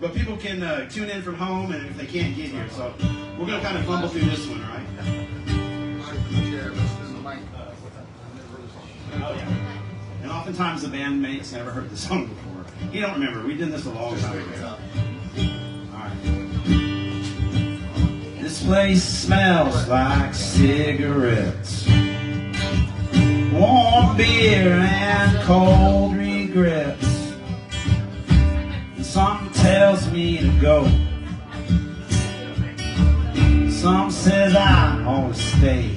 but people can tune in from home, and if they can't get here, so we're gonna kind of fumble through this one, all right? Oh yeah. And oftentimes the bandmates never heard the song before. You don't remember. We did this a long time ago. All right. This place smells like cigarettes, warm beer and cold regrets. And something tells me to go. Some says I ought to stay.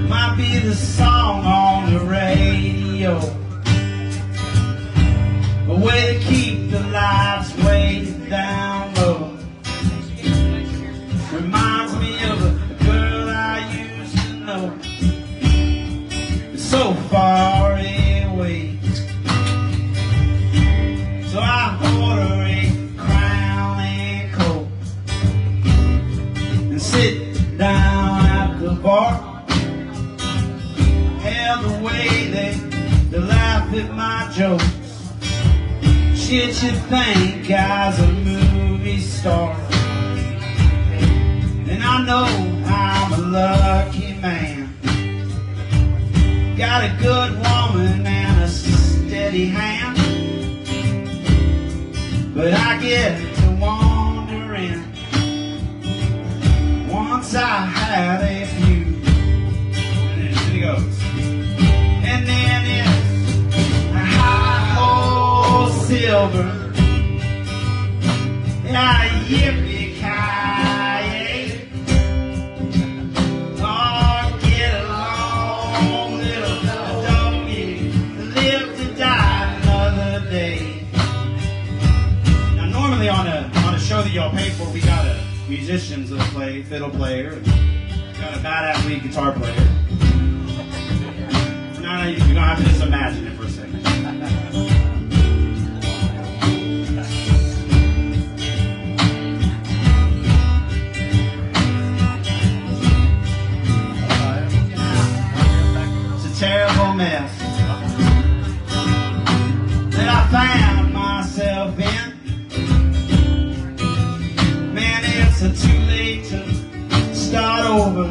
Might be the song on the radio, a way to keep the lights way down low. Reminds me of a girl I used to know, so far away. So I order a Crown and Coke and sit down at the bar. Hell, the way they laugh at my jokes. Shit, you think I's a movie star. And I know I'm a lucky man. Got a good woman and a steady hand. But I get to wandering. Once I had a few. And here it goes. And then it's a high-hole silver. Yeah, yippee-ki-yay. Oh, get along, little doggy. Live to die another day. Now, normally on a show that y'all pay for, we got musicians that'll play, fiddle player, and got a badass lead guitar player. No, you're going to have to just imagine it for a second. It's a terrible mess that I found myself in. Man, it's too late to start over,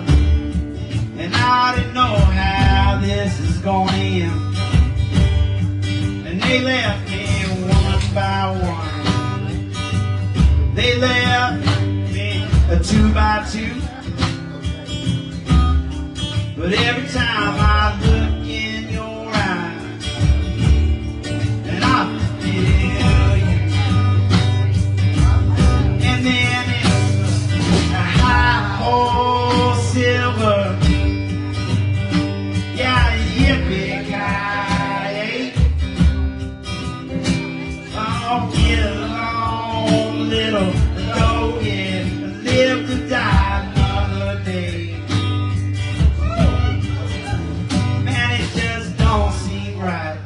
and I didn't know how this is going to end. And they left me one by one. They left me a 2 by 2. But every time I look in your eyes, and I feel you, and then it's a high-hole silver. Yeah, yippee-ki-yay. Oh, get along, little doggy, live to die another day. Man, it just don't seem right.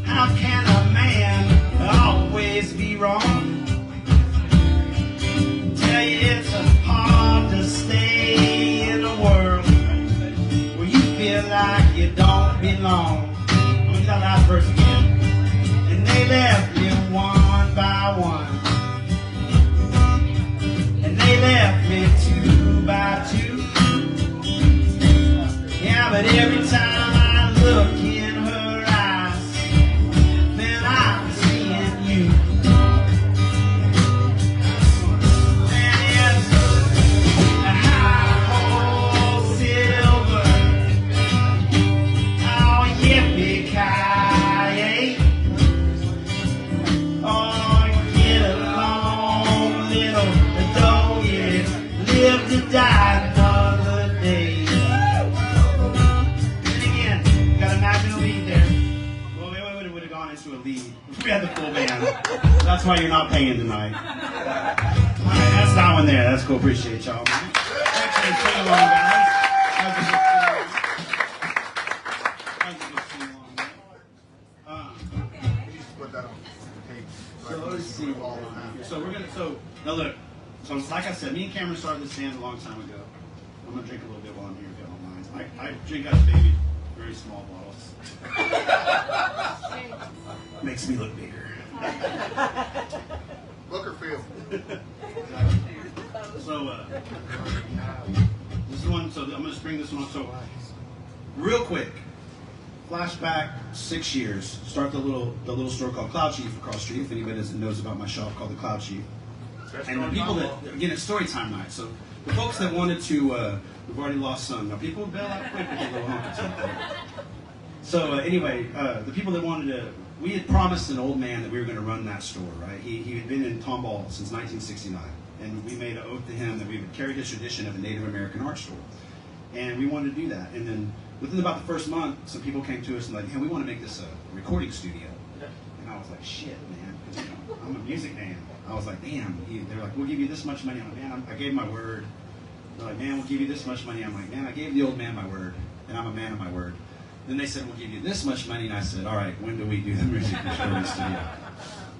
How can a man always be wrong? Tell you it's hard to stay in a world where you feel like you don't belong. I'm gonna do that last verse again. And they left me one by one. And they left me 2 by 2. Yeah, but every time I look in her eyes, man, I'm seeing you. And it's a high-hole silver. Oh, yippee-ki-yay. Oh, get along, little doggy, live to die another day. And again, gotta imagine a lead there. Well, we would have gone into a lead if we had the full band. That's why you're not paying tonight. All right, that's that one there. That's cool. Appreciate y'all. Actually, sing along, guys. That was a good sing along. Put that on tape. So let's see. So we're gonna. So now look. So like I said, me and Cameron started this band a long time ago. I'm gonna drink a little bit while I'm here, if you don't mind. I drink out of baby. very small bottles. Makes me look bigger. Booker Field. So this one. So I'm going to bring this one on. So real quick, flashback 6 years. Start the little store called Cloud Chief across the street. If anybody knows about my shop called the Cloud Chief. And the people that, again, it's story time night. So the folks that wanted to, we've already lost some. Now people bail out quick with a little honky tonk. So anyway, the people that wanted to, we had promised an old man that we were going to run that store, right? He had been in Tomball since 1969. And we made an oath to him that we would carry this tradition of a Native American art store. And we wanted to do that. And then within about the first month, some people came to us and like, hey, we want to make this a recording studio. And I was like, shit, man, because I'm a music man. I was like, damn. They're like, we'll give you this much money. I'm like, man, I gave my word. They're like, man, we'll give you this much money. I'm like, man, I gave the old man my word, and I'm a man of my word. Then they said, we'll give you this much money, and I said, all right, when do we do the music recording studio?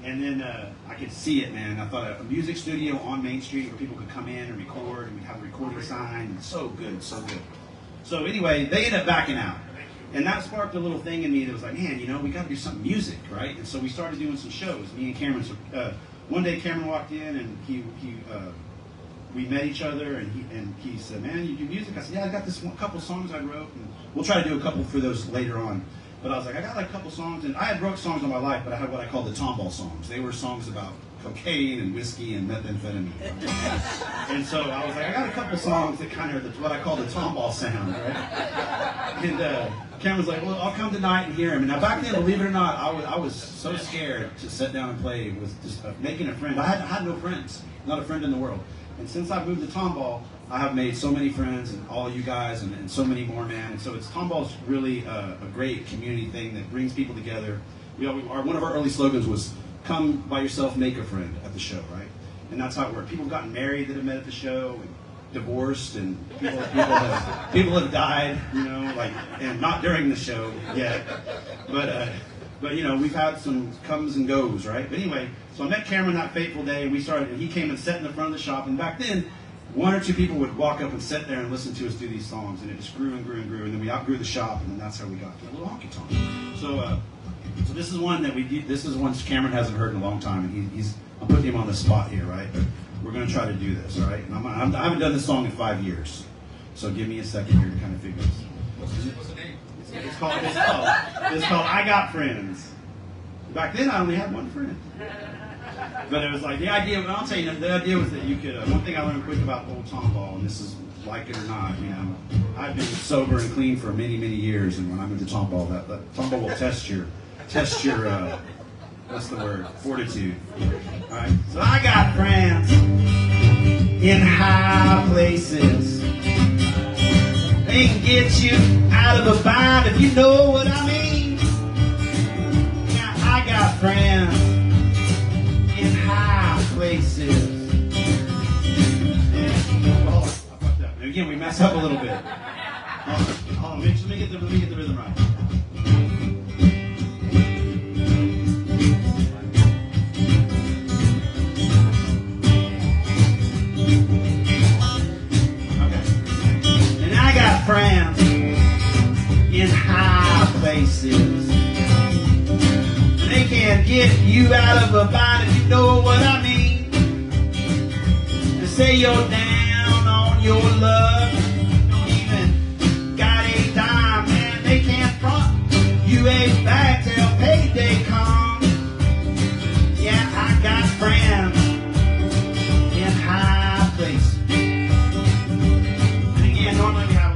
And then I could see it, man. I thought a music studio on Main Street where people could come in and record, and we'd have a recording sign. So good, so good. So anyway, they ended up backing out. And that sparked a little thing in me that was like, man, you know, we got to do something music, right? And so we started doing some shows. Me and Cameron. One day Cameron walked in and we met each other and he said, man, you do music? I said, yeah, I got this couple songs I wrote, and we'll try to do a couple for those later on. But I was like, I got like a couple songs, and I had wrote songs all my life, but I had what I call the Tomball songs. They were songs about cocaine and whiskey and methamphetamine. And so I was like, I got a couple songs that kind of what I call the Tomball sound, right? And Cameron was like, well, I'll come tonight and hear him. And now back then, believe it or not, I was so scared to sit down and play with just making a friend. I had no friends, not a friend in the world. And since I moved to Tomball, I have made so many friends, and all of you guys, and so many more, man. And so Tomball's really a great community thing that brings people together. You know, one of our early slogans was, come by yourself, make a friend at the show, right? And that's how it worked. People have gotten married that have met at the show, and divorced, and people have died, you know, like, and not during the show yet, but you know, we've had some comes and goes, right? But anyway, so I met Cameron that fateful day, and he came and sat in the front of the shop, and back then, one or two people would walk up and sit there and listen to us do these songs, and it just grew and grew and grew, and then we outgrew the shop, and then that's how we got to a little Honky Tonk. So this is one that this is one Cameron hasn't heard in a long time, and I'm putting him on the spot here, right? But we're going to try to do this, all right? And I haven't done this song in 5 years, so give me a second here to kind of figure this. What's the name? It's called I Got Friends. Back then, I only had one friend. But it was like, the idea, I'll tell you, the idea was that you could, one thing I learned quick about old Tomball, and this is like it or not, you know, I've been sober and clean for many, many years, and when I'm into Tomball, that Tomball will test your, what's the word, fortitude. All right, so I got friends in high places. They can get you out of a bind if you know what I mean. Now I got friends in high places. Oh, I fucked up. Again, we messed up a little bit. Hold on, let me get the rhythm right. Friends in high places. They can't get you out of a bind if you know what I mean. They say you're down on your luck, don't even got a dime, man. They can't front you ain't back till payday comes. Yeah, I got friends in high places. And again, normally we have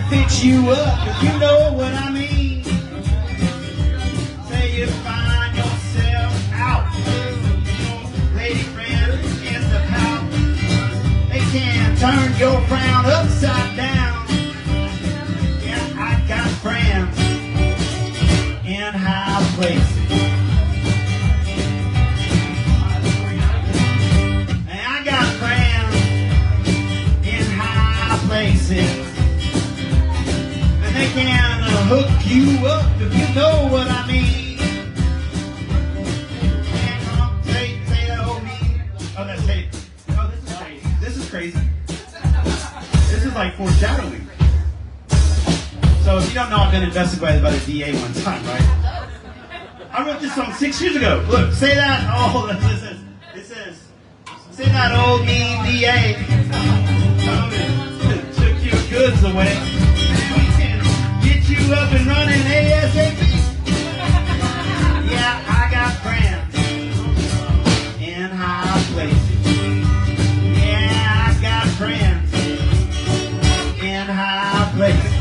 fix you up if you know what I mean. Say you find yourself out, your lady friend in the pout. They can turn your frown upside down. Yeah, I got friends places. And I got friends in high places. And they can hook you up if you know what I mean. And say that old me. Oh, that's tape. Oh, this is crazy. This is crazy. This is like foreshadowing. So if you don't know, I've been investigated by the DA one time, right? I wrote this song 6 years ago. Look, say that. Oh, it says, say that old mean DA. Took your goods away. We can get you up and running ASAP. Yeah, I got friends in high places. Yeah, I got friends in high places.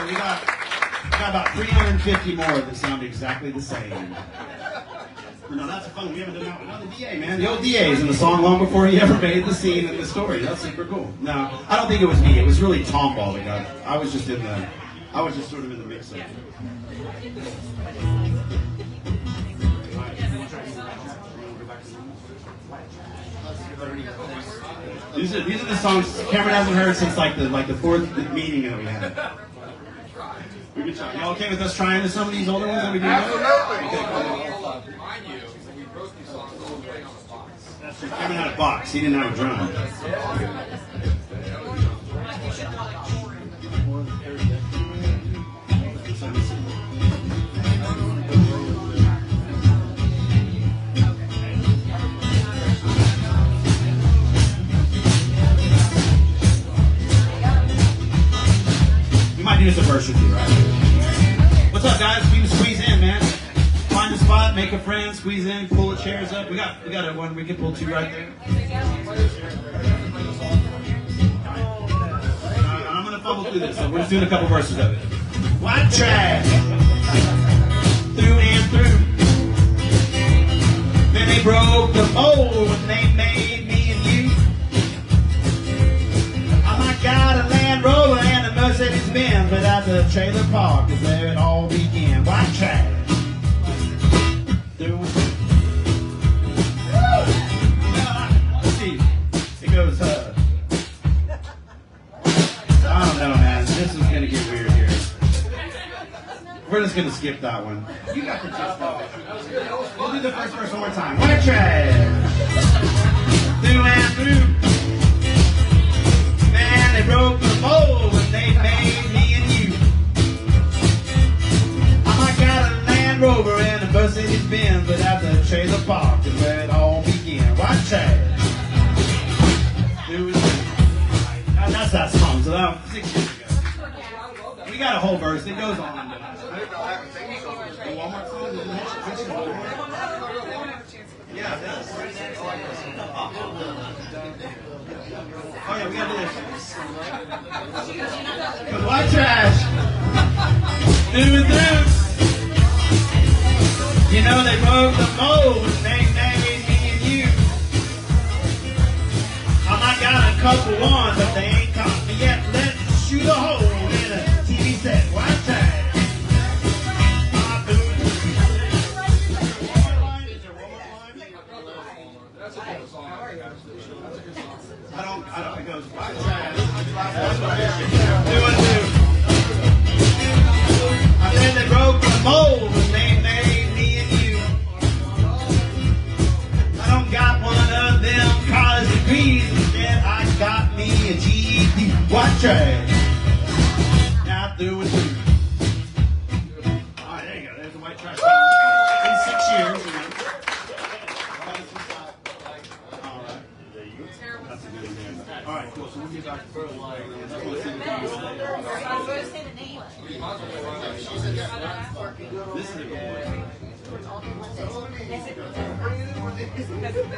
We got about 350 more that sound exactly the same. No, that's fun. We haven't done that with another DA, man. The old DA is in the song long before he ever made the scene in the story. That's super cool. No, I don't think it was me. It was really Tom Ball that got it. I was just sort of in the mix of it. These are the songs Cameron hasn't heard since like the fourth meeting that we had. We can try. Y'all okay with us trying some of these older ones that we do? Absolutely. Okay, cool. That's true. Cameron had a box. He didn't have a drum. Just a verse or two, right? What's up, guys? You can squeeze in, man. Find a spot, make a friend, squeeze in, pull the chairs up. We got a one we can pull two right there. I'm gonna fumble through this, so we're just doing a couple verses of it. White trash, through and through. Then they broke the mold when they made me and you. Oh my God, a Land Rover and a Mercedes Benz, but at the trailer park is where it all began. White trash. Through. Let's see. It goes, I don't know, man. This is gonna get weird here. We're just gonna skip that one. You got the gist of it. We'll do the first verse one more time. White trash. Through and through. Man, they broke the mold when they made me and you. I got a Land Rover and a Mercedes Benz, but at the trailer park is where it all began. White trash. That's that song. So that was 6 years ago. We got a whole verse. It goes on. One more song. Yeah, it does. Oh yeah, we gotta do this. Cause white trash, through and through. You know they broke the mold when they made me and you. I might got a couple ones, but they ain't caught me yet. Let's shoot a hole in a TV set. White trash. I don't, it goes white trash. Two and two. I said they broke the mold when they made me and you. I don't got one of them college degrees. Instead, I got me a GED. White trash. Now through and through. All right, there you go. There's the white trash. In 6 years. All right, cool. So we'll get back to the line. This is a good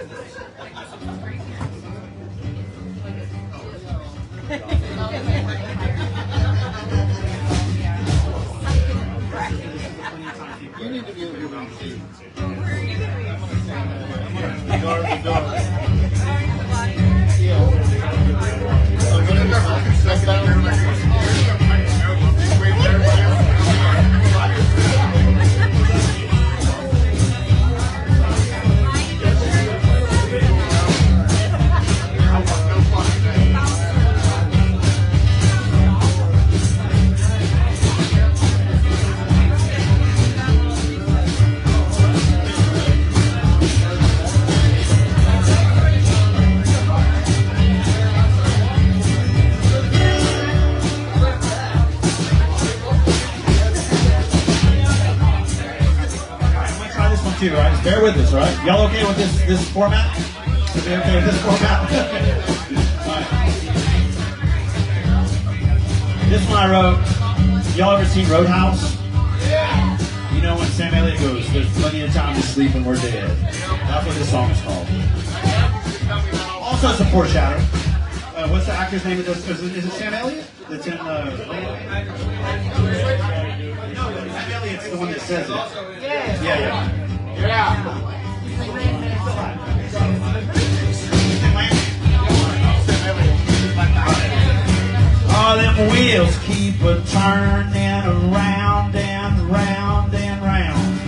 You need to be able to see. Yeah. Bear with us, all right? Y'all okay with this format? Is it okay with this format? All right. This one I wrote. Y'all ever seen Roadhouse? Yeah. You know when Sam Elliott goes, "There's plenty of time to sleep when we're dead." That's what this song is called. Also, it's a foreshadow. What's the actor's name? Is it Sam Elliott? That's in No, Sam Elliott's the one that says it. Yeah. Oh, them wheels keep a turning around and round and round.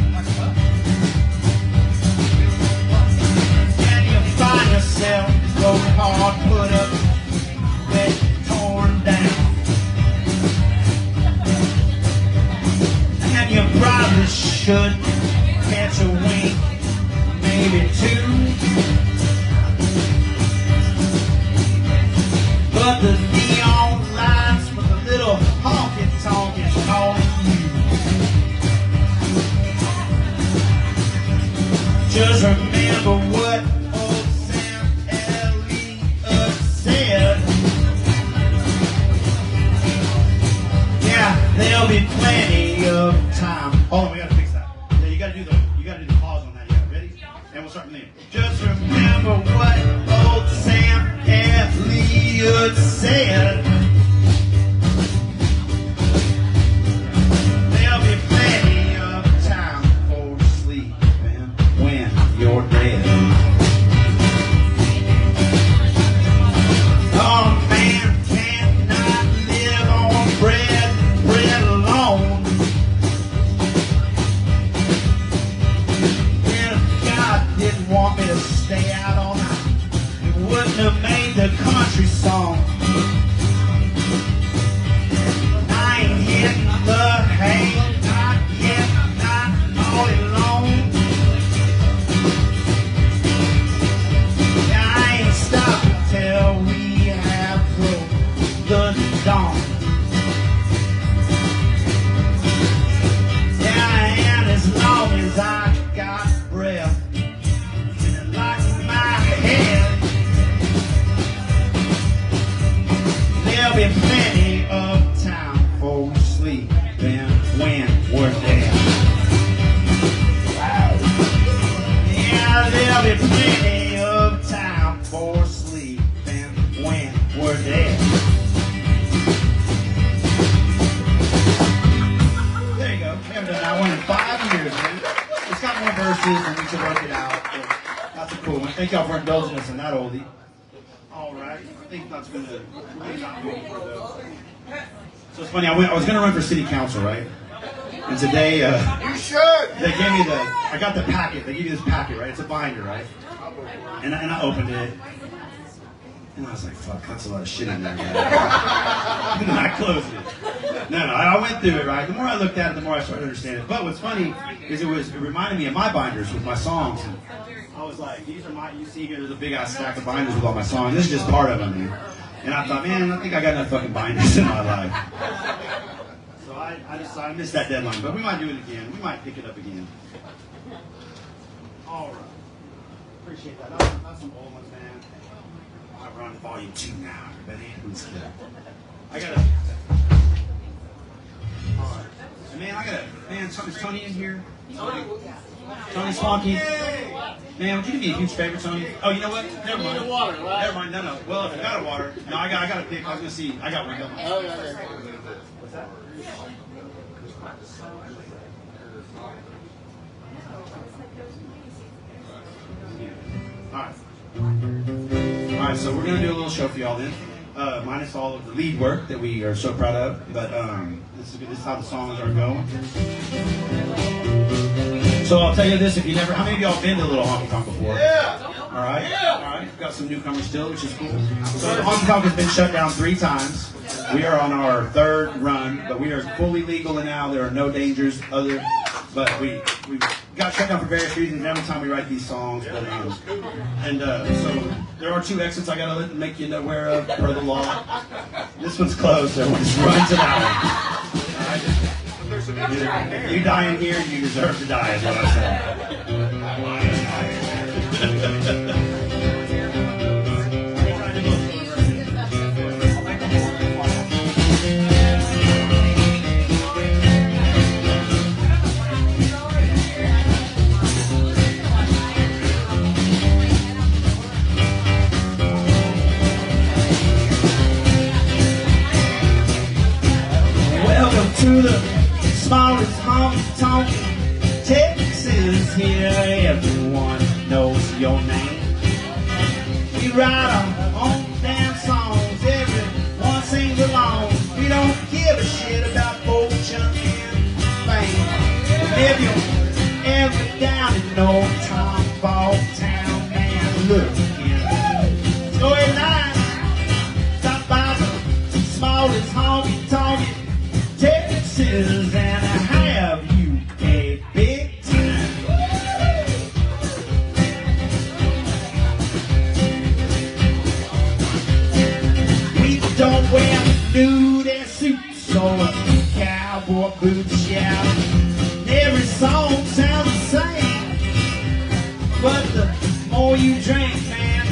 And you find yourself so hard put up, wet, torn down. And you probably should catch a wink, maybe two. But the neon lights with a little honky tonk is calling you. Just remember what old Sam Elliott said. Yeah, there'll be plenty of time. Hold on, we gotta fix that. Yeah, you gotta do the pause on that. Yeah, ready? And we'll start from there. Just remember what old Sam Elliott said. There'll be plenty of time for sleeping when you're dead. Oh, man cannot live on bread alone. If God didn't want me to stay out all night, He wouldn't have made the country song. I ain't hitting the hay, not yet, not all alone. Yeah, I ain't stopping till we have broke the dawn. Yeah, and as long as I got breath like my head, there'll be plenty of time for sleeping when we're dead. Yeah, there'll be plenty of time for sleeping when we're dead. There you go. We haven't done that one in 5 years, man. It's got more verses and we can work it out. But that's a cool one. Thank y'all for indulging us in that oldie. All right. I think that's going to really not go for though. So it's funny. I was going to run for city council, right? And today, You should. they gave me I got the packet. They give you this packet, right? It's a binder, right? And I opened it. And I was like, fuck, that's a lot of shit in there. And then I closed it. No, I went through it, right? The more I looked at it, the more I started to understand it. But what's funny is it reminded me of my binders with my songs. And I was like, these are you see here, there's a big ass stack of binders with all my songs. This is just part of them, man. And I thought, man, I think I got enough fucking binders in my life. So I decided I missed that deadline, but we might do it again. We might pick it up again. All right. Appreciate that. That's some old ones, man. We're on volume 2 now, everybody. I gotta. All right. Man, is Tony in here? Tony Swanky. Man, would you do me a huge favor, Tony? Oh, you know what? Never mind. need a water, right? Never mind. No. Well, if I got a water. No, I got a pick. I was gonna see. I got one. Oh, yeah. What's that? All right, so we're going to do a little show for y'all then, minus all of the lead work that we are so proud of, but this is how the songs are going. So I'll tell you this, if you never, how many of y'all been to Little Honky Tonk before? Yeah. All right, all right, we've got some newcomers still, which is cool. So the Honky Tonk has been shut down 3 times. We are on our 3rd run, but we are fully legal now. There are no dangers but we got shut down for various reasons every time we write these songs. But, so there are 2 exits I gotta make you aware of per the law. This one's closed, so everyone just runs it out. Right? You die in here, you deserve to die, is what I say. Welcome to the smallest honky tonk Texas. Here everyone knows your name. We write our own damn songs, everyone sings along. We don't give a shit about fortune and fame. And if you're ever down in old Tomball town, man, look in storyline. Top by the smallest honky tonk Texas, and I have you a big time. We don't wear nude suits or cowboy boots, yeah. Every song sounds the same, but the more you drink, man,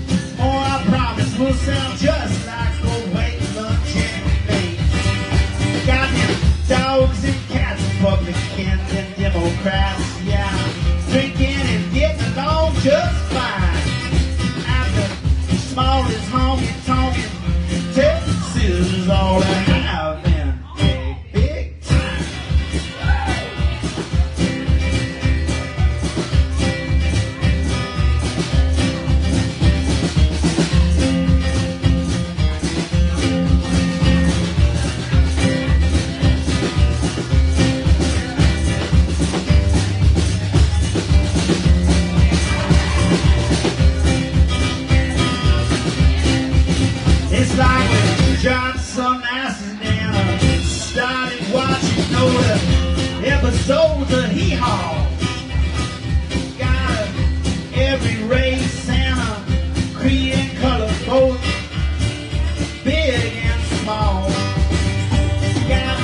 the more I promise will sound just like a wait lunch and me. Goddamn dogs and cats, Republicans and Democrats, yeah, drinking and getting along just fine. At the smallest honky tonk in Texas is all I have in a big time. It's like we dropped some acid and started watching all the episodes of Hee Haw. Got every race and a creed and color, both big and small. Got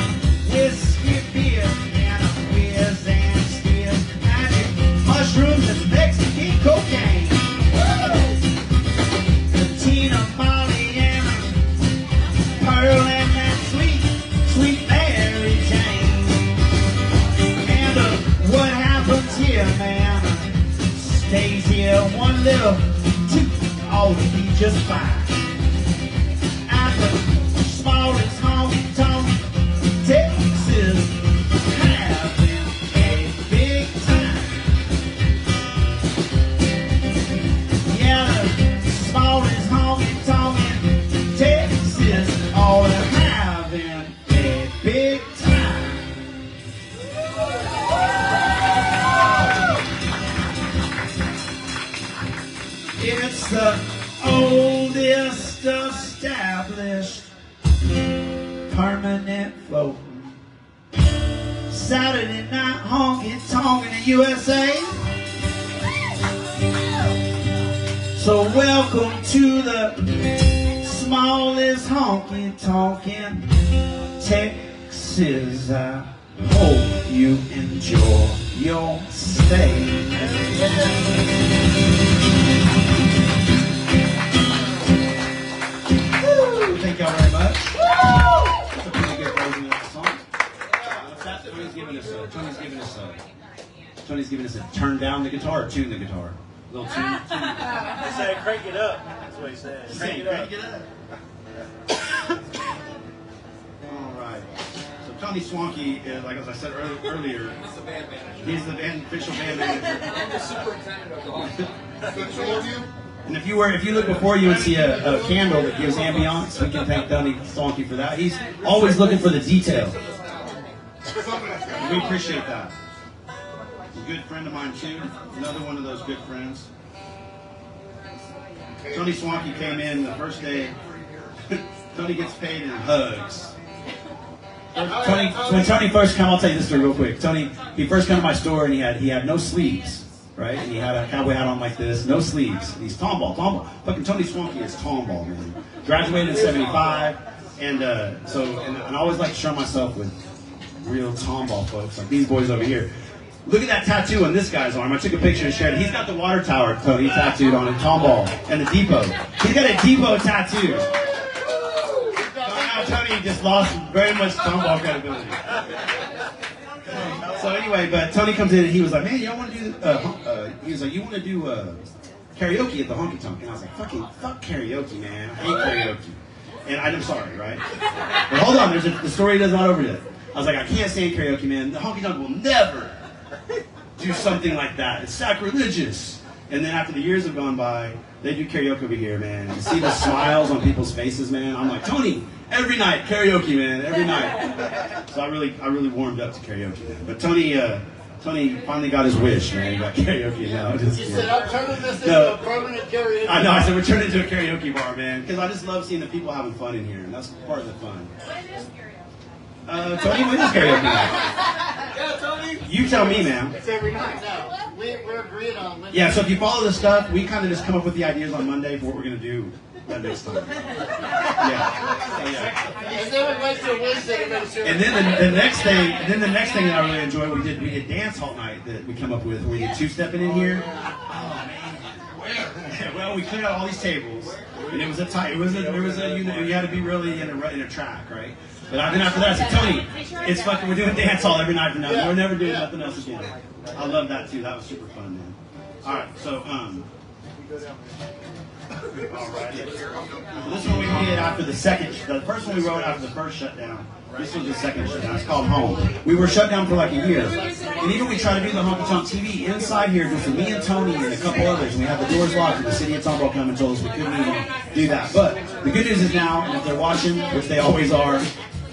whiskey, beer, and a whiz and steers, magic mushrooms and Mexican cocaine. Tina, Molly, and Pearl, and that sweet, sweet Mary Jane. And what happens here, man, stays here. One little toot, all will be just fine. At the smallest honky tonk Texas, having a big time. Yeah, the smallest honky tonk in Texas, all they're having a big time. It's the oldest established permanent floating Saturday night honky tonk in the USA. So welcome to the smallest honky tonk in Texas. I hope you enjoy your stay. Woo! Thank y'all very much. That's a pretty good version of the song. Tony's giving us a turn down the guitar or tune the guitar. A little tune. He said, crank it up. That's what he said. Crank it up. All right. So Tony Swanky, like as I said earlier, He's the band manager. he's the official band manager. I'm the superintendent of the hall. Good for you. And if you look before you and see a candle that gives ambiance, we can thank Tony Swanky for that. He's always looking for the detail. We appreciate that. A good friend of mine too. Another one of those good friends. Tony Swanky came in the first day. Tony gets paid in hugs. When Tony first came, I'll tell you this story real quick. Tony, he first came to my store and he had no sleeves, right? And he had a cowboy hat on like this, no sleeves. And he's tomball. Fucking Tony Swanky is tomball, man. Graduated in '75, and I always like to show myself with real tomball folks, like these boys over here. Look at that tattoo on this guy's arm. I took a picture and shared it. He's got the water tower Tony tattooed on a tomball and the depot. He's got a depot tattoo. Tony just lost very much tomball credibility. So anyway, but Tony comes in and he was like, man, you don't want to do, he was like, you want to do karaoke at the Honky Tonk? And I was like, fuck karaoke, man. I hate karaoke. And I'm sorry, right? But hold on, the story is not over yet. I was like, I can't stand karaoke, man. The Honky Tonk will never do something like that. It's sacrilegious. And then after the years have gone by, they do karaoke over here, man. You see the smiles on people's faces, man. I'm like, Tony, every night, karaoke, man, every night. So I really warmed up to karaoke, man. But Tony finally got his wish, man. He got karaoke now. You said, I'm turning this into a permanent karaoke. I know, I said, we're turning into a karaoke bar, man. Because I just love seeing the people having fun in here. And that's part of the fun. Tony, when is karaoke night? Yeah, Tony. You tell me, man. It's every night now. We're agreed on Wednesday. Yeah, so if you follow the stuff, we kind of just come up with the ideas on Monday for what we're going to do that next time. Yeah. And then we wait till Wednesday to make sure. And then the next thing that I really enjoyed, we did dance hall night that we come up with. We did two-stepping in here. Oh man, where? Well, we cleared out all these tables, and it was you had to be really in a track, right? But then after that, I said, Tony, it's fucking, we're doing dance hall every night from now. We're never doing nothing else again. I love that too. That was super fun, man. All right, so all right. So this one we did after the first one we wrote after the first shutdown. This was the second shutdown. It's called Home. We were shut down for like a year. And even we tried to do the Honky Tonk TV inside here, just with me and Tony and a couple others. And we had the doors locked and the city of Tomball come and told us we couldn't even do that. But the good news is now, and if they're watching, which they always are,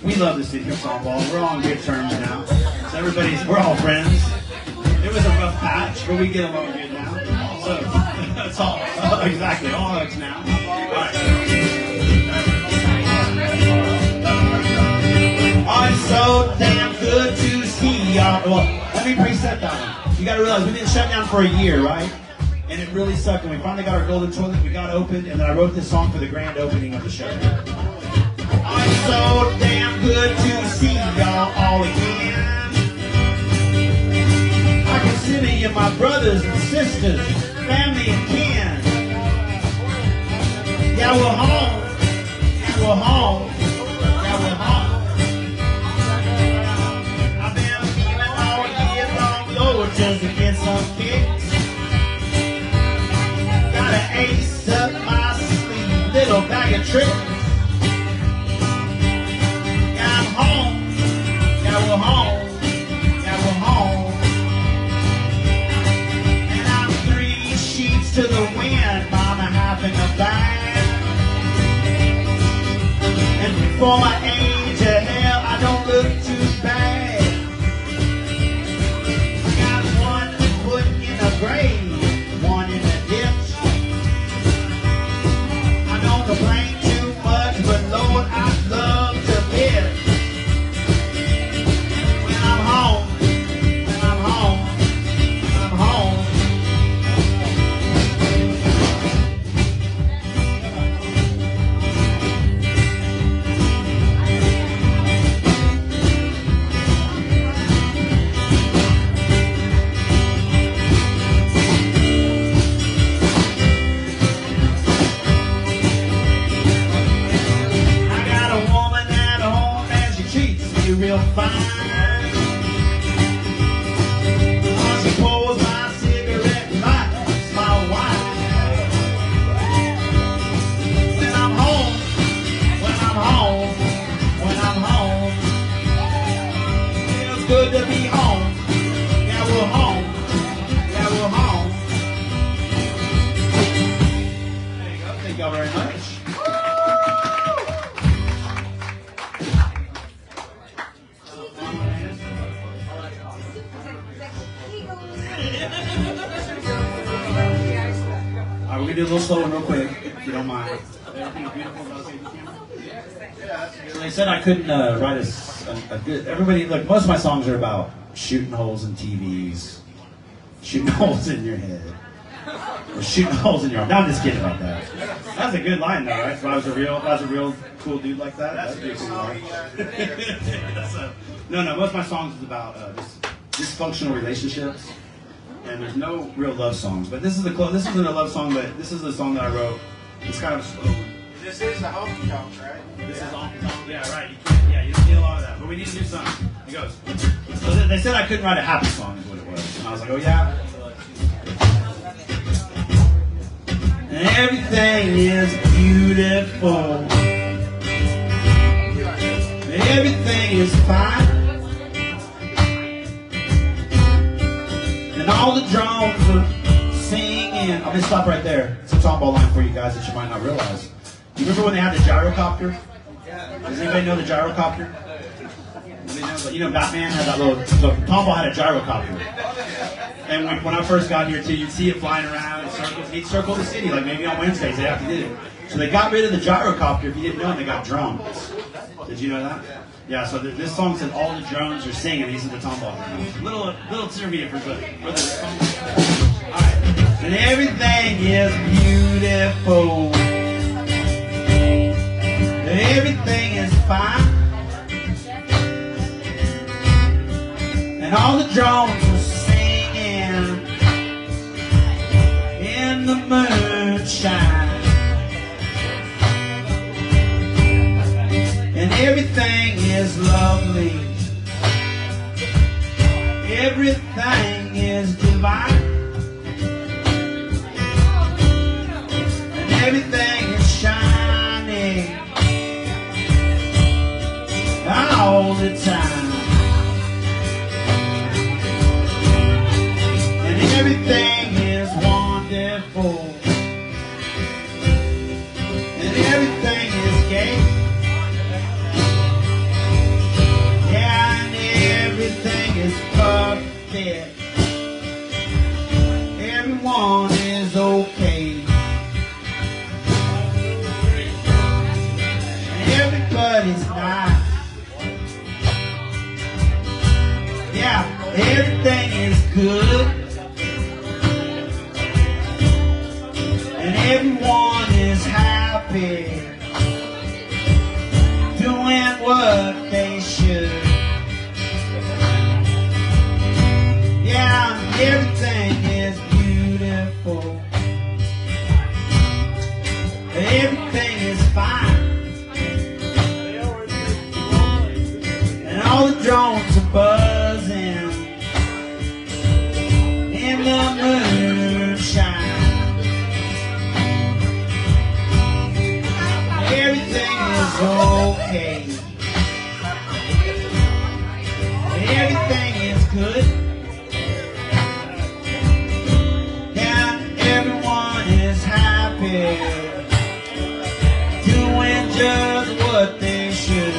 we love the city of Tomball. We're all on good terms now. So we're all friends. It was a rough patch, but we get along good now. So that's all. Exactly. All hugs now. All right. Oh, it's so damn good to see y'all. Well, let me preset that one. You got to realize we didn't shut down for a year, right? And it really sucked. And we finally got our golden toilet. We got opened, and then I wrote this song for the grand opening of the show. Oh, it's so damn good to see y'all all again. I consider you my brothers and sisters, family and kin. Yeah, we're home. Yeah, we're home. Yeah, we're home. I've been feeling all year long, Lord, just to get some kicks. Got an ace up my sleeve, little bag of tricks. Yeah, I'm home. Yeah, we're home. Yeah, we're home. And I'm 3 sheets to the wind, mama having a bag. And for my age of hell, I don't look too bad. I got one foot in a grave, one in a ditch. I don't complain too much, but Lord, I love to bitch. When I'm home, when I'm home, when I'm home. Real fine. She pours my cigarette and lights my wine. When I'm home, when I'm home, when I'm home, feels good to be home. Yeah, we're home. Yeah, we're home. There you go. Thank y'all very much. We're going to do a little slow one real quick, if you don't mind. Everything beautiful about the camera? They said I couldn't write a good... Everybody, like, most of my songs are about shooting holes in TVs, shooting holes in your head, or shooting holes in your arm. No, I'm just kidding about that. That's a good line, though, right? If I was a real cool dude like that, that'd be a cool line. So, no, most of my songs is about just dysfunctional relationships, and there's no real love songs. But this isn't a love song, but this is the song that I wrote. It's kind of slow. This is a Honky Tonk, right? This is Honky Tonk. Yeah, right. You don't need a lot of that, but we need to do something. It goes. So they said I couldn't write a happy song, is what it was, and I was like, oh yeah. And everything is beautiful. Everything is fine. And all the drums are singing. I'm going to stop right there. It's a tomball line for you guys that you might not realize. Do you remember when they had the gyrocopter? Does anybody know the gyrocopter? You know Batman had that little tomball had a gyrocopter. And when I first got here too, you'd see it flying around in circles. He'd circle the city, like maybe on Wednesdays they have to do it. So they got rid of the gyrocopter, if you didn't know, and they got drums. Did you know that? Yeah, so this song says all the drones are singing. These are the tomball drones. Little trivia for the song. Alright. And everything is beautiful. Everything is fine. And all the drones are singing in the moonshine. And everything is lovely. Everything is divine. And everything is shining all the time. And everything is wonderful. And everything is gay. Everything is perfect. Everyone is okay. Everybody's nice. Yeah, everything is good. And everyone is happy. Doing what they should. Yeah, everything is beautiful. Everything is fine. And all the drones are buzzing in the moonshine. Everything is okay. Everything is good. Doing just what they should.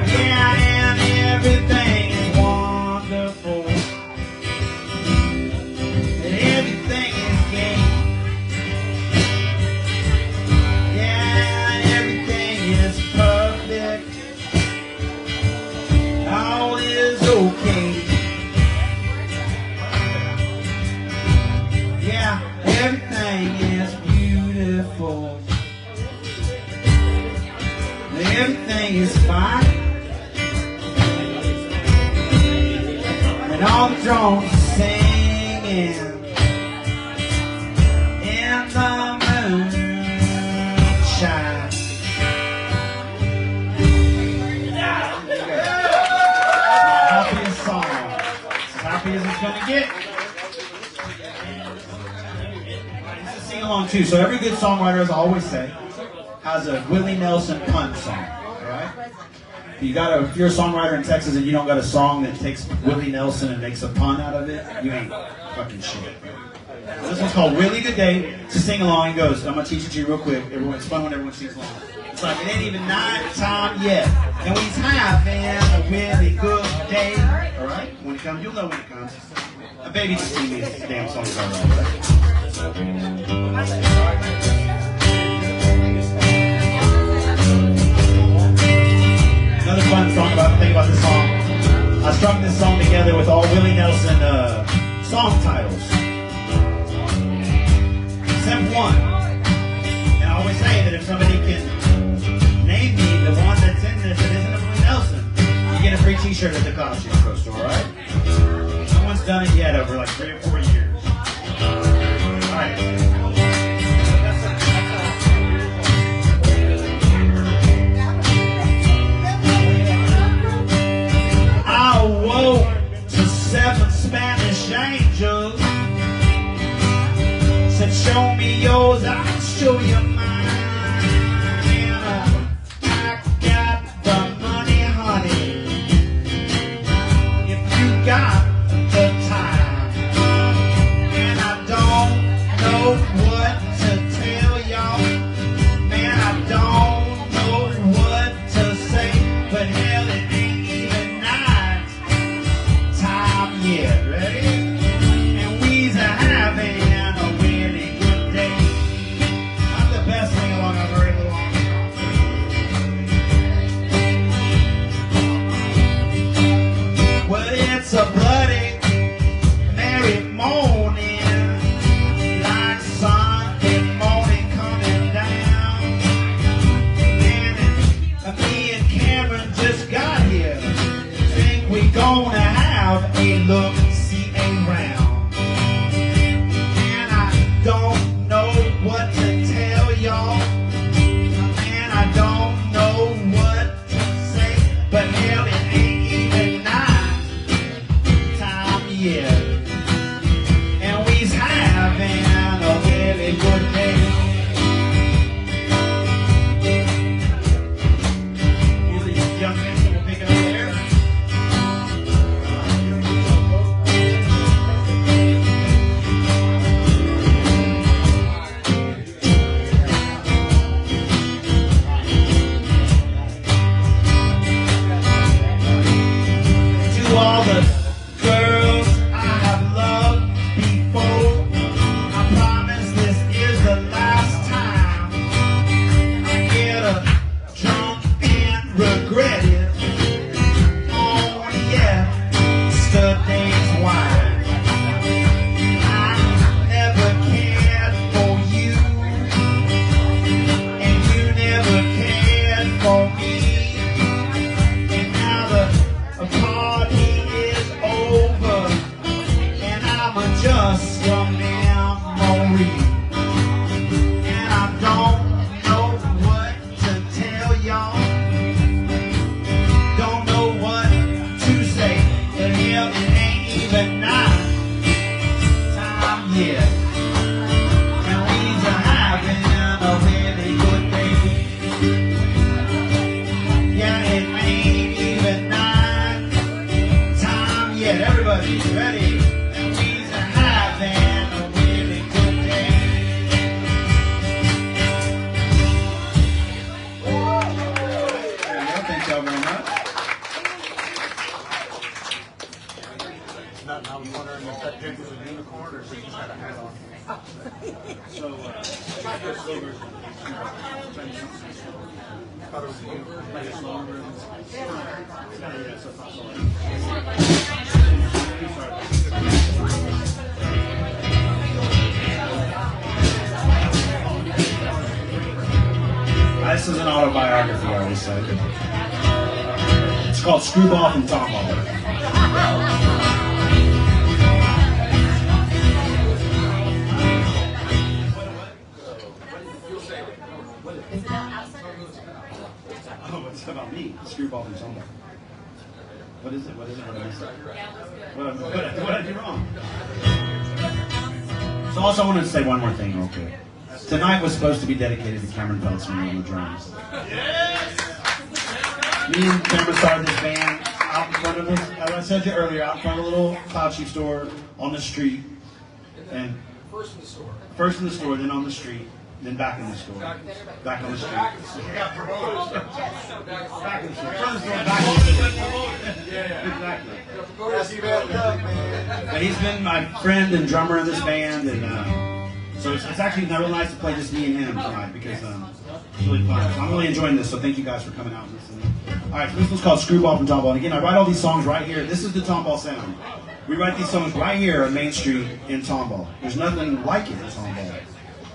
Yeah, and everything is wonderful. And everything is gay. Yeah, and everything is perfect. All is okay. Yeah, everything is beautiful. Everything is fine. And all the drones are singing in the moonshine. Happiest song. As happy as it's gonna get. Sing along too. So every good songwriter, as I always say, has a Willie Nelson pun song. All right. If you're a songwriter in Texas and you don't got a song that takes Willie Nelson and makes a pun out of it, you ain't fucking shit. So this one's called Really Good Day. To sing along, it goes. I'm gonna teach it to you real quick. It's fun when everyone sings along. It's like it ain't even night time yet, and we's having a really good day. All right. When it comes, you'll know when it comes. A baby just sing these damn songs all right. Another fun song think about this song. I strung this song together with all Willie Nelson song titles. Except one. And I always say that if somebody can name me the one that's in this that isn't a Willie Nelson, you get a free t-shirt at the costume store, right? No one's done it yet over like 3 or 4 years. All right. I woke to 7 Spanish angels. Said, show me yours, I'll show you mine. I got the money, honey, if you got the time. And I don't know what to tell y'all. Man, I don't know what to say. But hell, it ain't even night time yet. Ready? And we's having a really good day. Not the best thing along I've heard in a long time. Well, it's a bloody merry morning, like Sunday morning coming down. Man, and me and Cameron just got here. Think we gonna have a look-see around. And I don't know what to tell y'all. And I don't know what to say. But hell, it ain't even night time yet. And we's having a really good day. These young men will pick it up there. To all the girls I have loved before, I promise this is the last time I get drunk and regret it. Oh yeah, yesterday's wine. I never cared for you, and you never cared for me. And now the party is over, and I'm just a memory. And I don't know what to tell y'all. Don't know what to say. But hell, it ain't even night time yet. And we's having a really good day. Yeah, it ain't even night time yet. Everybody's ready. And we's having a really good day. There you go. Thank y'all very much. I was wondering if that pig was a unicorn or if he just had a hat on. So, I thought it was a unicorn. Like a song room. This is an autobiography, I always say. It's called Screwball from Tomball. Oh, it's about me. Screwball from Tomball. What is it? What is it? What did I miss? What did I do wrong? So also I wanted to say one more thing real quick. Tonight was supposed to be dedicated to Cameron Peltzman on the drums. Me and Cameron started this band out in front of us, as I said to you earlier, out in front of a little cloud shoe store on the street. And First in the store. first in the store, then on the street, then back in the store. Back on the street. Back in the store. Back in the store. Front of the store, back in the store. Exactly. But he's been my friend and drummer of this band, and so it's actually real nice to play just me and him tonight because it's really fun. So I'm really enjoying this, so thank you guys for coming out and listening. All right, so this one's called Screwball from Tomball. And again, I write all these songs right here. This is the Tomball sound. We write these songs right here on Main Street in Tomball. There's nothing like it in Tomball.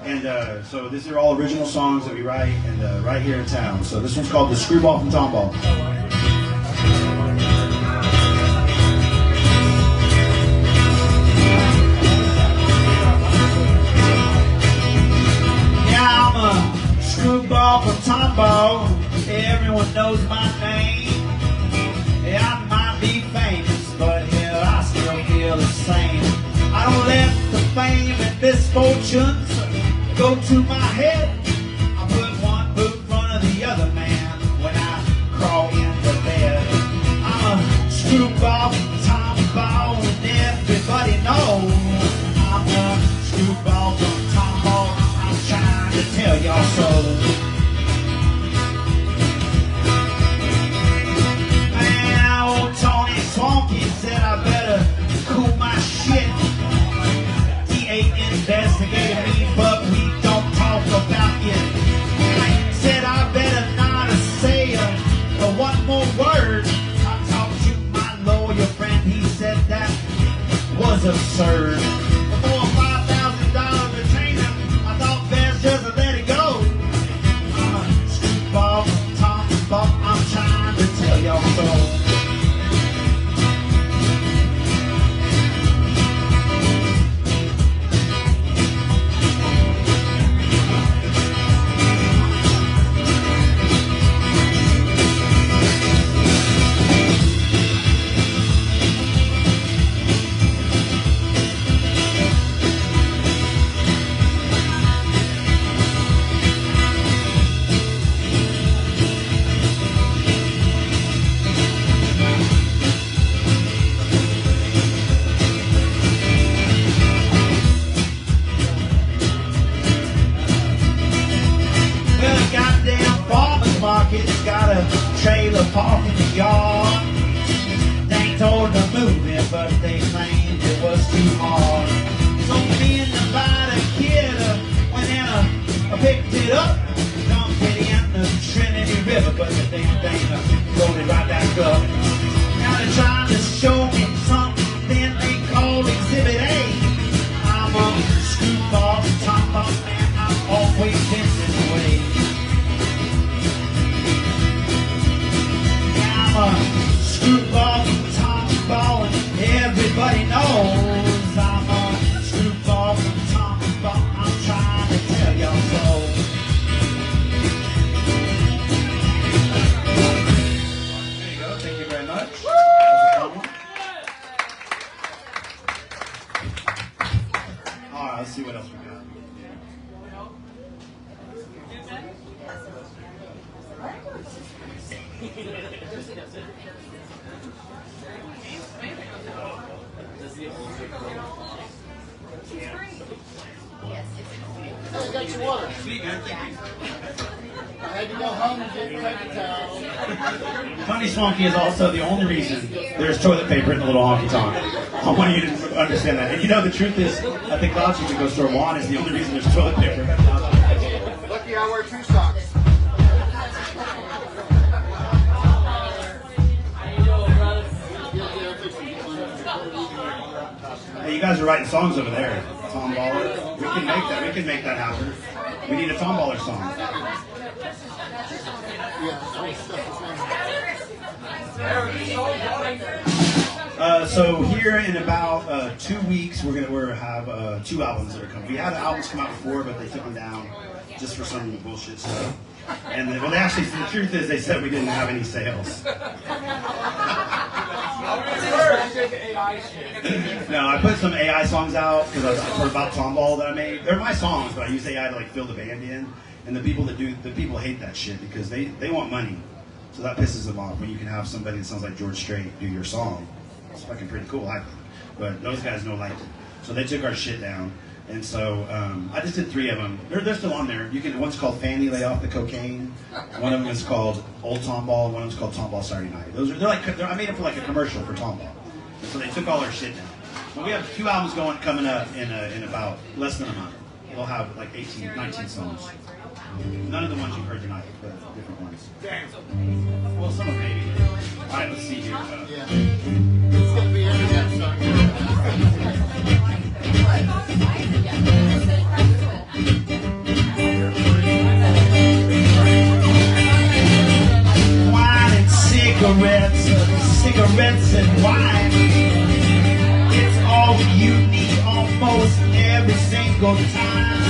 And so these are all original songs that we write and right here in town. So this one's called the Screwball from Tomball. Screwball from Tombo, everyone knows my name. Yeah, I might be famous, but hell, I still feel the same. I don't let the fame and misfortunes go to my head. I put one foot in front of the other man when I crawl into bed. I'm a screwball from Tombo, and everybody knows I'm a screwball from Tombo. I'm trying to tell y'all so. Honky said I better cool my shit. He ain't investigating me, but we don't talk about it. Said I better not say one more word. I talked to my lawyer friend, he said that was absurd. For $5,000 retainer, I thought best just to let it go. I'm a screwball from Tombo, I'm trying to tell y'all so. It's got a trailer parked in the yard. They ain't told them to move it, but they claimed it was too hard. So me and the lighter kid went in and picked it up, dumped it in the Trinity River, but the damn thing floated right back up. Now they're trying to show me something they call Exhibit A. I'm a screwball from Tombo, man, I've always been this way. I'm a screwball from Tombo, and everybody knows I'm a screwball from Tombo. I'm trying to tell y'all so. There you go. Thank you very much. All right, let's see what else we got. I got your water. Sweet, man. Thank you. I had to go home and get paper towel. Tony Swanky is also the only reason there's toilet paper in the little honky tonk. I want you to understand that. And you know the truth is, I think God's you can go store Juan is the only reason there's toilet paper. Lucky I wear 2 socks. Hey, you guys are writing songs over there. Tom Baller. We can make that. We can make that happen. We need a Tom Baller song. So here in about 2 weeks, we're have 2 albums that are coming. We had albums come out before, but they took them down just for some bullshit stuff. And well, they actually, the truth is, they said we didn't have any sales. No, I put some AI songs out because I heard about Tomball that I made. They're my songs, but I use AI to like fill the band in. And the people hate that shit because they want money. So that pisses them off when you can have somebody that sounds like George Strait do your song. It's fucking pretty cool, I think. But those guys don't like it. So they took our shit down. And so I just did 3 of them. They're still on there. One's called Fanny Lay Off the Cocaine. One of them is called Old Tomball. One of them is called Tomball Saturday Night. I made it for like a commercial for Tomball. And so they took all our shit down. But we have 2 albums coming up in about less than a month. We'll have like 18, 19 songs. None of the ones you've heard tonight, but different ones. Damn. Well, some of them maybe. All right, let's see here. Yeah. It's going to be every episode. Wine and cigarettes and wine. It's all you need almost every single time.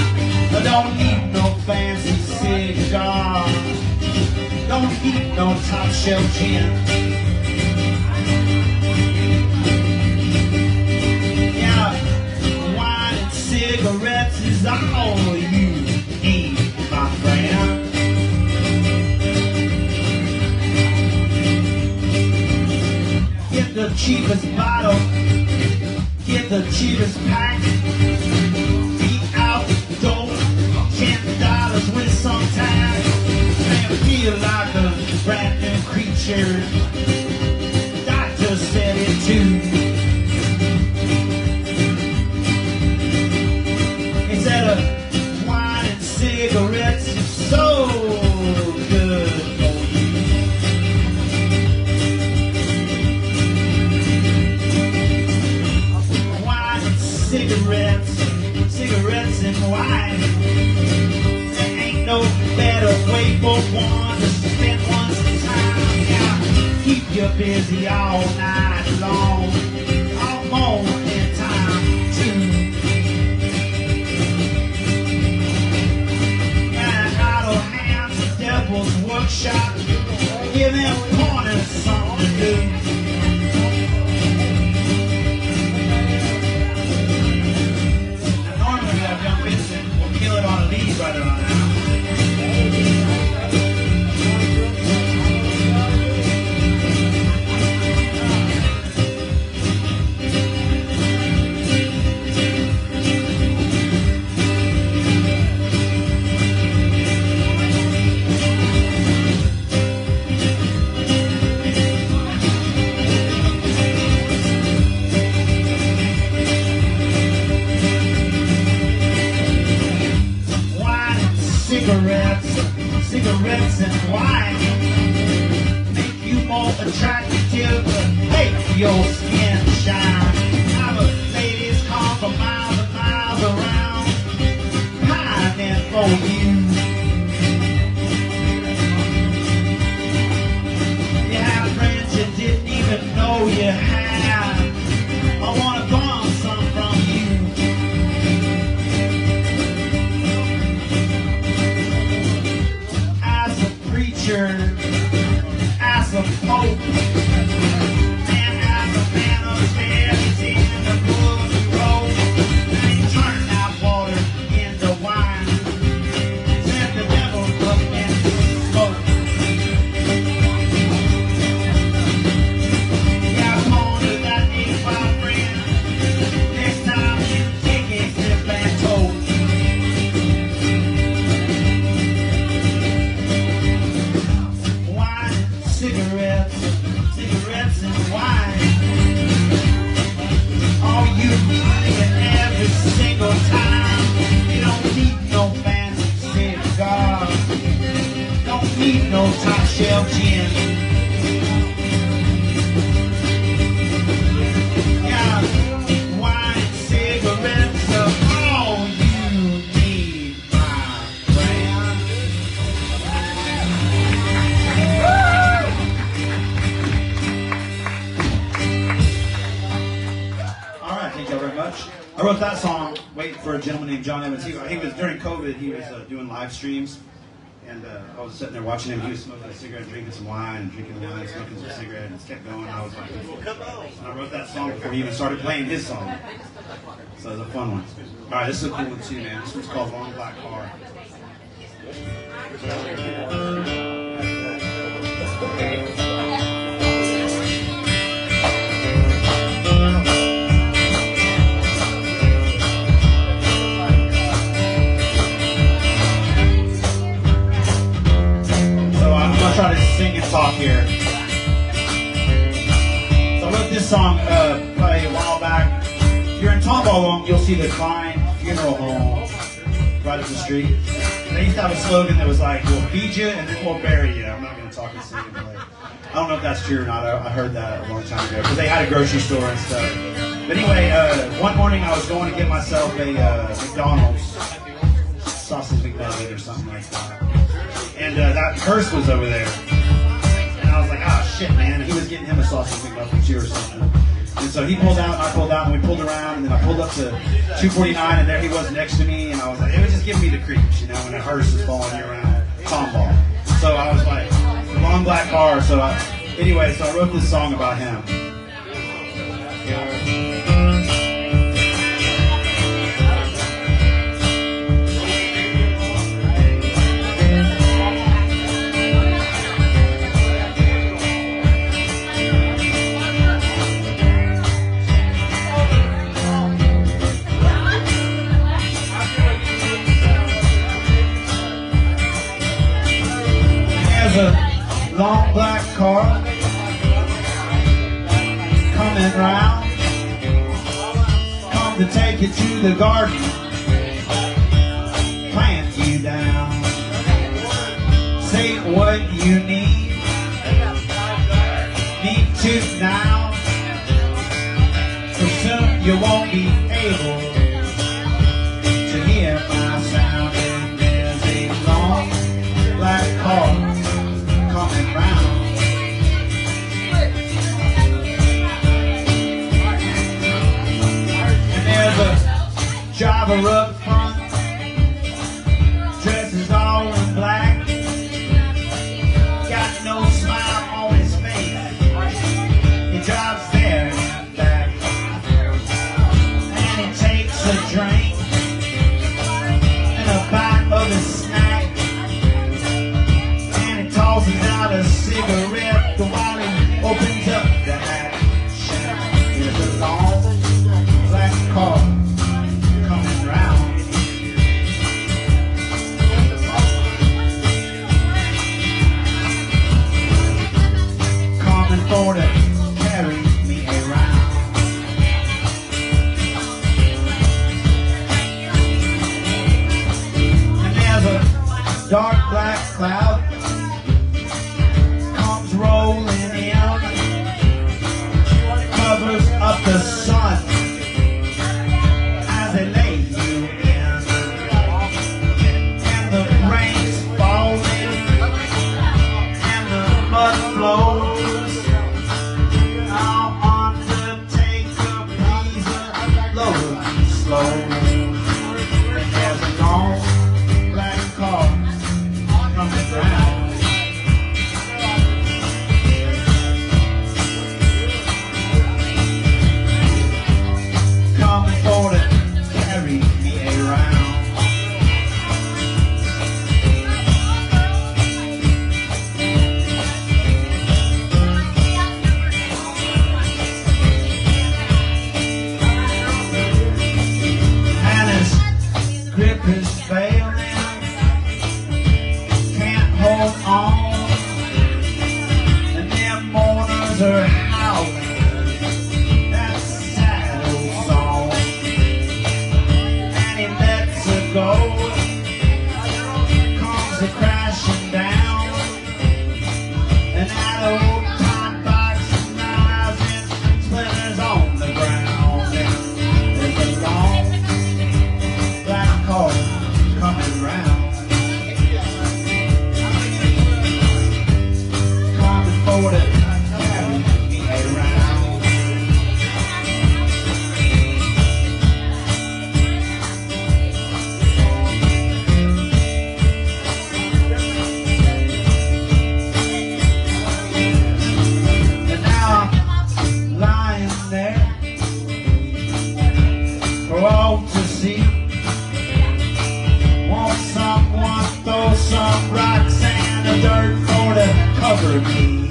I don't need no fancy cigar don't need no top shelf gin. Yeah, wine and cigarettes is all you need, my friend. Get the cheapest bottle, get the cheapest pack. Be out the door, $10 with some tax. Man, feel like a brand new creature. Doctor said it too. He said wine and cigarettes is so good for you. Wine and cigarettes, cigarettes and wine. There ain't no better way for one to spend one's time. Yeah, keep you busy all night long, all morning time too. Yeah, idle hands, the devil's workshop. Give them pointers something to do. Normally we have young Vincent will kill it on a lead right around now. Cigarettes and wine make you more attractive, make your skin shine. Now the ladies come from miles and miles around, pining for you. You have friends you didn't even know you had. I wanna borrow some from you. As a pope, and as a man upstairs in the boozy road, and he turned that water into wine, set the devil up into smoke. Yeah, come on to that 85 friend, next time you take it, sip and toast. Cigarettes, cigarettes and wine. All you need every single time. You don't need no fancy cigar. Don't need no top shelf gin. Yeah, wine and cigarettes are all you need, my friend. Thank you very much. I wrote that song waiting for a gentleman named John Evans. He was during COVID. He was doing live streams, and I was sitting there watching him. He was smoking a cigarette, drinking some wine, smoking some cigarette, and just kept going. I was like, and I wrote that song before he even started playing his song. So it was a fun one. All right, this is a cool one too, man. This one's called Long Black Car. Try to sing and talk here. So I wrote this song probably a while back. If you're in Tomball, you'll see the Klein Funeral Home right up the street. And they used to have a slogan that was like, "We'll feed you and then we'll bury you." I'm not going to talk and sing and play. I don't know if that's true or not. I heard that a long time ago because they had a grocery store and stuff. But anyway, one morning I was going to get myself a McDonald's sausage McNugget or something like that. And that hearse was over there. And I was like, ah, shit, man. He was getting him a sausage McMuffin too or something. And so he pulled out, and I pulled out, and we pulled around, and then I pulled up to 249, and there he was next to me, and I was like, it was just giving me the creeps, you know, when a hearse is following you around Tomball. So I was like, long black car. So anyway, so I wrote this song about him. A long black car coming round, come to take you to the garden, plant you down, say what you need to now, for soon you won't be able to hear my sound. And there's a long black car coming round. And there's a driver up front, dresses all in black, got no smile on his face, he drives there and back, and he takes a drink and a bite of his snack, tosses out a cigarette while he opens up the hatch. There's a long black car coming round. Coming for to carry me around. And there's a dark black cloud rolling in, covers up the sun as they lay you in, and the rain's falling and the mud flows. I'll undertake a please low and slow, and there's a long black car coming round. For to carry me around. And his grip is failing, can't hold on, and them mourners are howling. Go, comes a crashing down, and that old time box knives and splinters on the ground. And there's a long black car coming round, coming for to carry me around. All to see, want someone throw some rocks and a dirt for to cover me.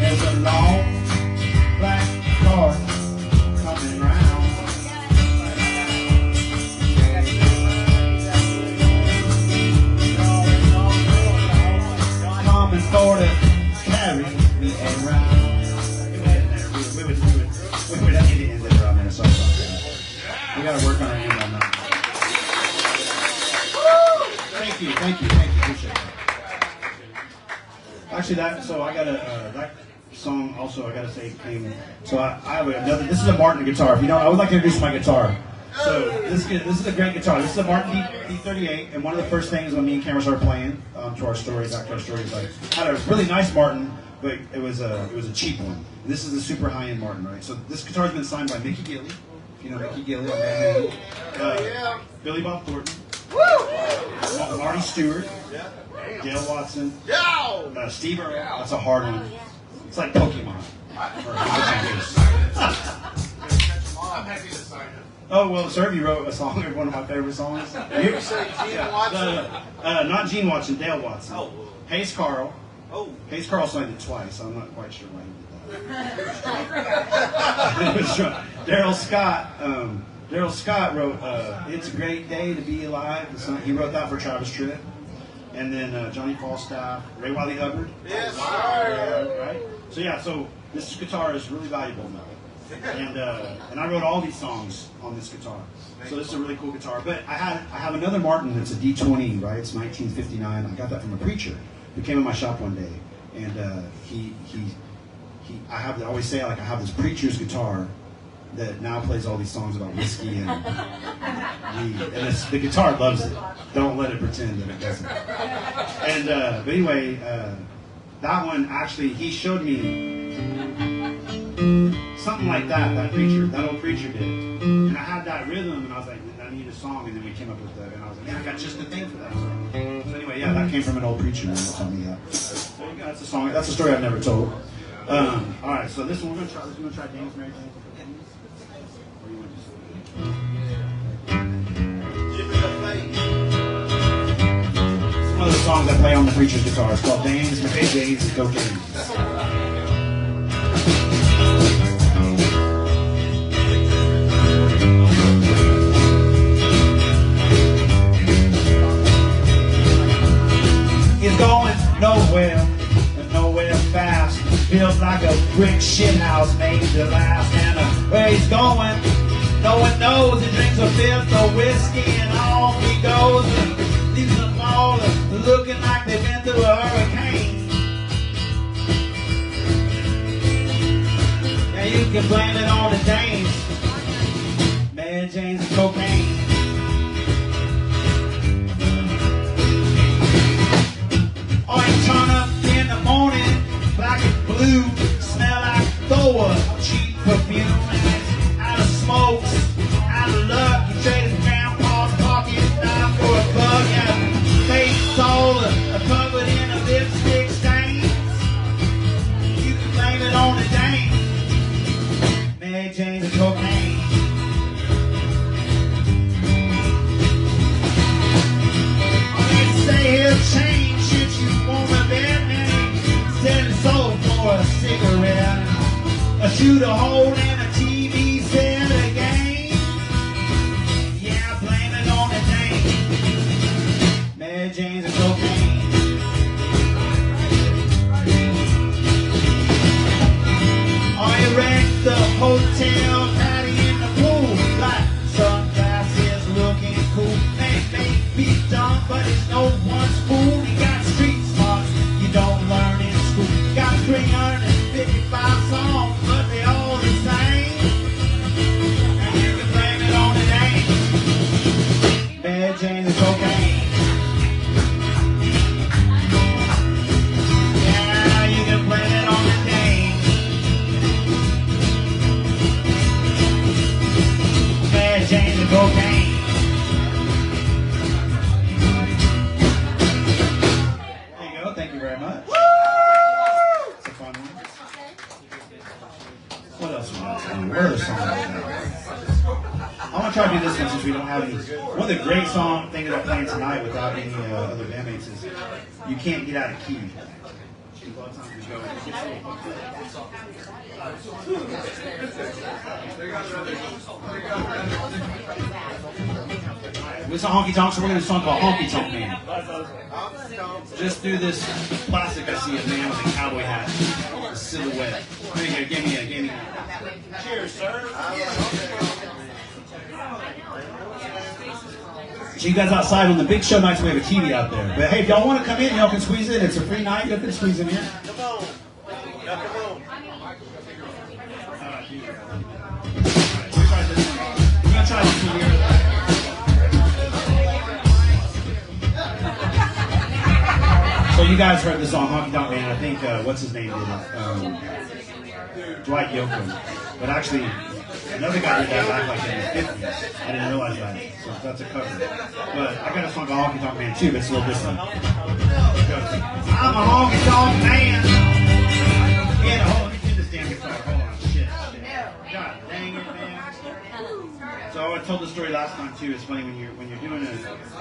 There's a long black car coming round. Coming for to carry me around. We would have to end it around Minnesota. We gotta work on it now. Thank you, appreciate it. Actually, so I got that song also, I gotta say, came, so I have another, this is a Martin guitar. If you know, I would like to introduce my guitar. So this is a great guitar. This is a Martin D38, and one of the first things when me and Cameron started playing to our stories, after our stories, I had a really nice Martin, but it was a cheap one. And this is the super high-end Martin, right? So this guitar's been signed by Mickey Gilley. You know Mickey Gilley, Billy Bob Thornton, Marty Ross Stewart, Dale Watson, Steve Earle. That's a hard one. It's like Pokemon. Oh, well, sir, you wrote a song, one of my favorite songs. You say Gene Watson? Not Gene Watson, Dale Watson. Oh. Hayes Carl. Oh. Hayes Carl signed it twice. I'm not quite sure why he did that. Daryl Scott wrote "It's a Great Day to Be Alive." He wrote that for Travis Tritt. And then Johnny Falstaff, Ray Wiley Hubbard. Yes, right? So yeah, so this guitar is really valuable now. And I wrote all these songs on this guitar. So this is a really cool guitar. But I have another Martin that's a D20, right? It's 1959. I got that from a preacher who came in my shop one day, and I always say, like, I have this preacher's guitar that now plays all these songs about whiskey and weed, and the guitar loves it. Don't let it pretend that it doesn't. And but anyway, that one actually, he showed me something like that preacher, that old preacher did, and I had that rhythm, and I was like, I need a song, and then we came up with that, and I was like, man, I got just the thing for that. So anyway, yeah, that came from an old preacher that told me that. So you that's a song. That's a story I've never told. All right, so this one we're gonna try James Mary Jane. It's one of the songs I play on the preacher's guitar. It's called Dames, Mary Jane's, and Cocaine. He's going nowhere and nowhere fast. Feels like a brick shithouse made to last. And where he's going, no one knows. He drinks a fifth of whiskey and off he goes. And leaves them all looking like they've been through a hurricane. Now you can blame it on the Dames, Mary Jane's and cocaine. Oh, you turn up in the morning, black and blue, smell like Thor, cheap perfume, and it's out of smokes, out of luck. You traded grandpa's pocket knife for a bug, yeah. Face all covered in a lipstick stains. You can blame it on the Dame, Mary Jane's and cocaine. Oh, they say he'll change if you want a bed name. Sell his soul for a cigarette, a shooter hole in a TV set again. Yeah, blame it on the Dame, Mary Jane's and cocaine. Oh, he wrecked the hotel, patty in the pool, like sunglasses looking cool. May be dumb, but it's no one's fool. He got street smarts you don't learn in school. Got 355 songs, but they all the same. And you can blame it on the Dame, Mary Jane and cocaine. Yeah, you can blame it on the Dame, Mary Jane and cocaine. There you go. Thank you very much. It's a fun one. What else we got? Where are the songs now? I want to try to do this one since we don't have any. One of the great things I'm playing tonight without any other bandmates is You Can't Get Out of Key. A lot of times we go, it gets a little fucked up. This is a Honky Tonk, so we're going to do a song called Honky Tonk Man. Just do this classic I see a man with a cowboy hat, a silhouette. Here, give me a. Cheers, sir. So you guys outside on the big show nights, we have a TV out there. But hey, if y'all want to come in, y'all can squeeze in. It's a free night. Y'all can squeeze in here. Come on. Now, come on. We're going to try this one here. So you guys heard the song Honky Tonk Man. I think, what's his name did it? Dwight Yoakam. But actually, Another guy did that back like in the 50s. I didn't realize that. So that's a cover. But I got a song called Honky Tonk Man too, but it's a little different. I'm a honky tonk man. Yeah, hold on, let me tune this damn guitar. Hold on, shit. God dang it, man. So I told the story last time too. It's funny when you're doing a.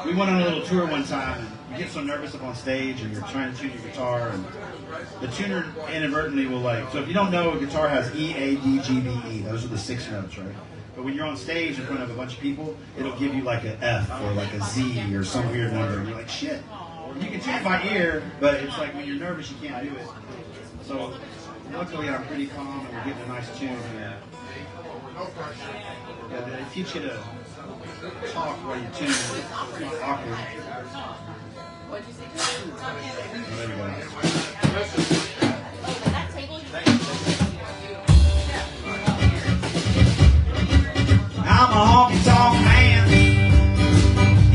We went on a little tour one time, and you get so nervous up on stage, and you're trying to tune your guitar, and the tuner inadvertently will like. So if you don't know, a guitar has E, A, D, G, B, E. Those are the 6 notes, right? But when you're on stage in front of a bunch of people, it'll give you like an F or like a Z or some weird number, and you're like, shit. You can tune it by ear, but it's like when you're nervous, you can't do it. So luckily, I'm pretty calm, and we're getting a nice tune. Yeah, they teach you to talk while you tune, so it's not awkward. What'd you say? Oh, there we go. I'm a honky tonk man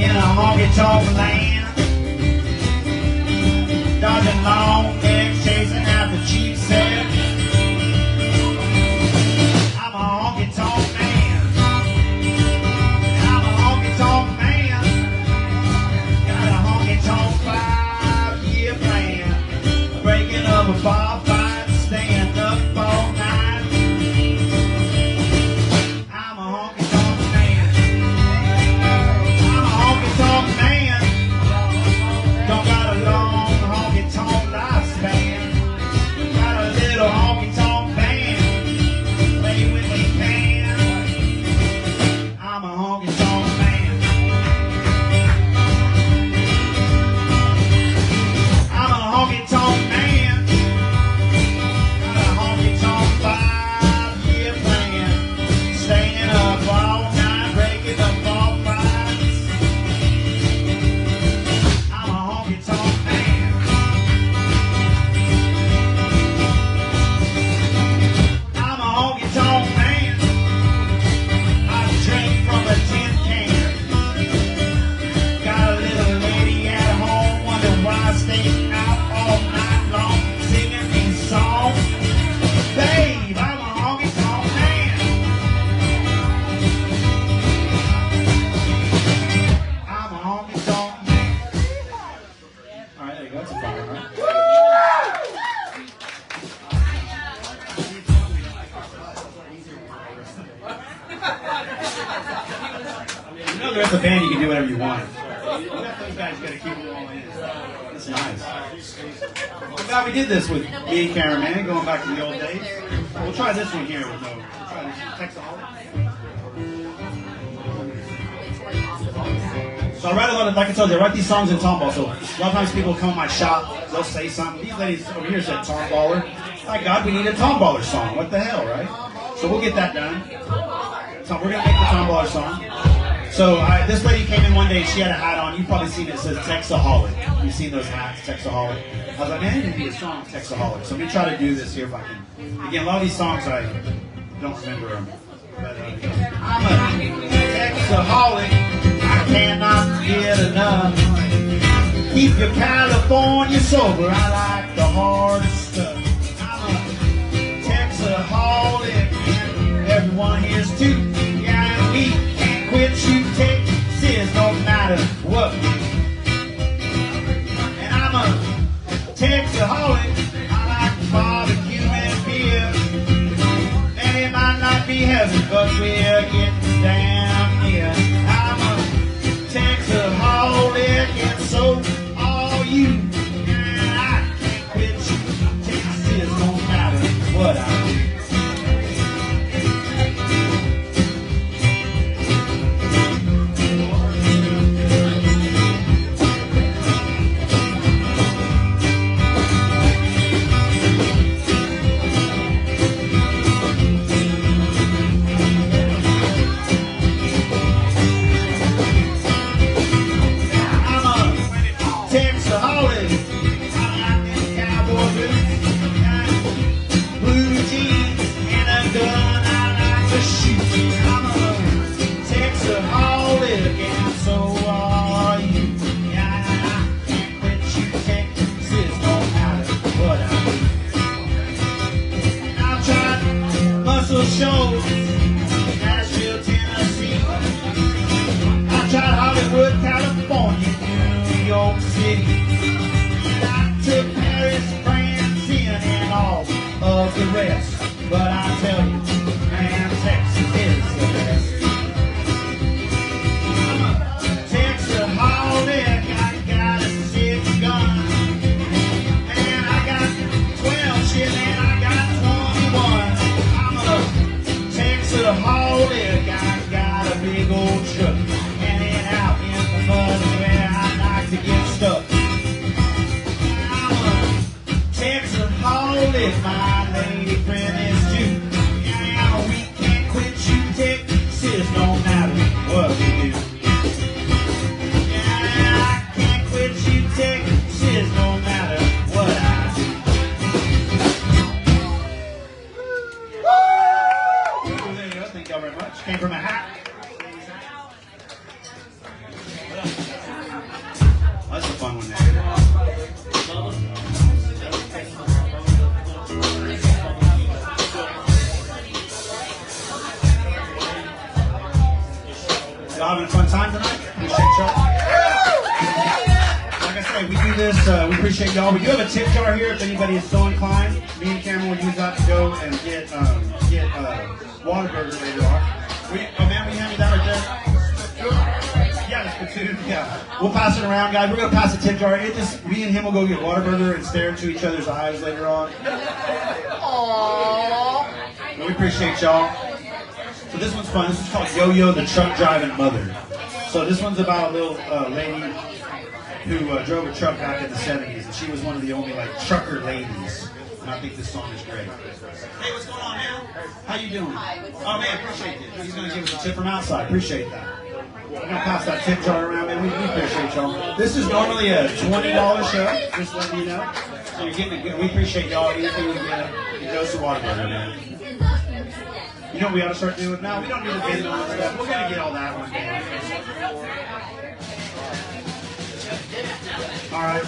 in a honky tonk land, dodging long necks, chasing after cheap sex. I'm a honky tonk man. I'm a honky tonk man. Got a honky tonk 5-year plan, breaking up a bar fight, staying up all night. I'm a honky tonk man. I'm a honky tonk man. Don't got a long honky tonk lifespan. Got a little honky tonk band. Play with me, can. I'm a honky tonk man. I'm a honky tonk man. Got a honky tonk 5-year plan. Staying up all night, breaking up all fights. I'm a honky tonk man. I'm a honky tonk man. I drink from a tin can. Got a little lady at home, wonder why I stay out all night long, singing these songs. Babe, I'm a honky tonk man. I'm a honky tonk man. All right, there you go. That's a fun one, right? You know, there's a band you can do whatever you want. You got those guys, you got to keep it all in. That's nice. I'm glad we did this with me and cameraman, going back to the old days. We'll try this one here with no. We'll try this one. Texaholic. So I write a lot of, like I told you, I write these songs in tomball. So a lot of times people come to my shop, they'll say something. These ladies over here said tomballer. My God, we need a tomballer song. What the hell, right? So we'll get that done. So we're gonna make the tomballer song. So this lady came in one day, she had a hat on. You've probably seen it, it says Texaholic. You've seen those hats, Texaholic. I was like, man, I need to do a song, Texaholic. So let me try to do this here if I can. Again, a lot of these songs I don't remember them. But, I'm a Texaholic, I cannot get enough. Keep your California sober, I like the hard stuff. I'm a Texaholic, and everyone here's too. Yeah, and we can't quit shooting Texas no matter what. And I'm a Texaholic, I like barbecue and beer. And it might not be heaven, but we're getting down here. I'm a Texaholic, and so are you. And I can't quit shooting Texas no matter what I do. York City. Got to Paris, France, and all of the rest. But I tell you, man, Texas is the best. Texas holiday, I got a 6 gun. And I got 12 shit, and I got 21. I'm a Texas holiday, I got a big old truck. And then out in the mud where I like to get stuck. I'm a Texas holiday, my lady friend is too. Yeah, we can't quit you Texas no matter what we do. Yeah, I can't quit you Texas no matter what I do. Woo! There you go. Thank y'all very much. Came from a hat. That's a fun one there. Y'all having a fun time tonight? Appreciate y'all. Like I say, we do this, we appreciate y'all. We do have a tip jar here if anybody is so inclined. Me and Cameron will use that to go and get Whataburger later on. Oh man, we hand you that right there? Yeah, that's good too. Yeah. We'll pass it around, guys. We're going to pass the tip jar. Me and him will go get Whataburger and stare into each other's eyes later on. Aww. We appreciate y'all. So this one's fun. This is called Yo-Yo, the Truck Driving Mother. So this one's about a little lady who drove a truck back in the 70s, and she was one of the only like trucker ladies. And I think this song is great. Hey, what's going on, man? How you doing? Oh man, appreciate it. He's gonna give us a tip from outside. Appreciate that. We're gonna pass that tip jar around, man. We appreciate y'all. This is normally a $20 show. Just letting you know. So you're getting a good. We appreciate y'all. Anything we get, it goes to Whataburger, man. You know what we ought to start doing now? We don't need to bend on stuff. We're going to get all that one day. All right.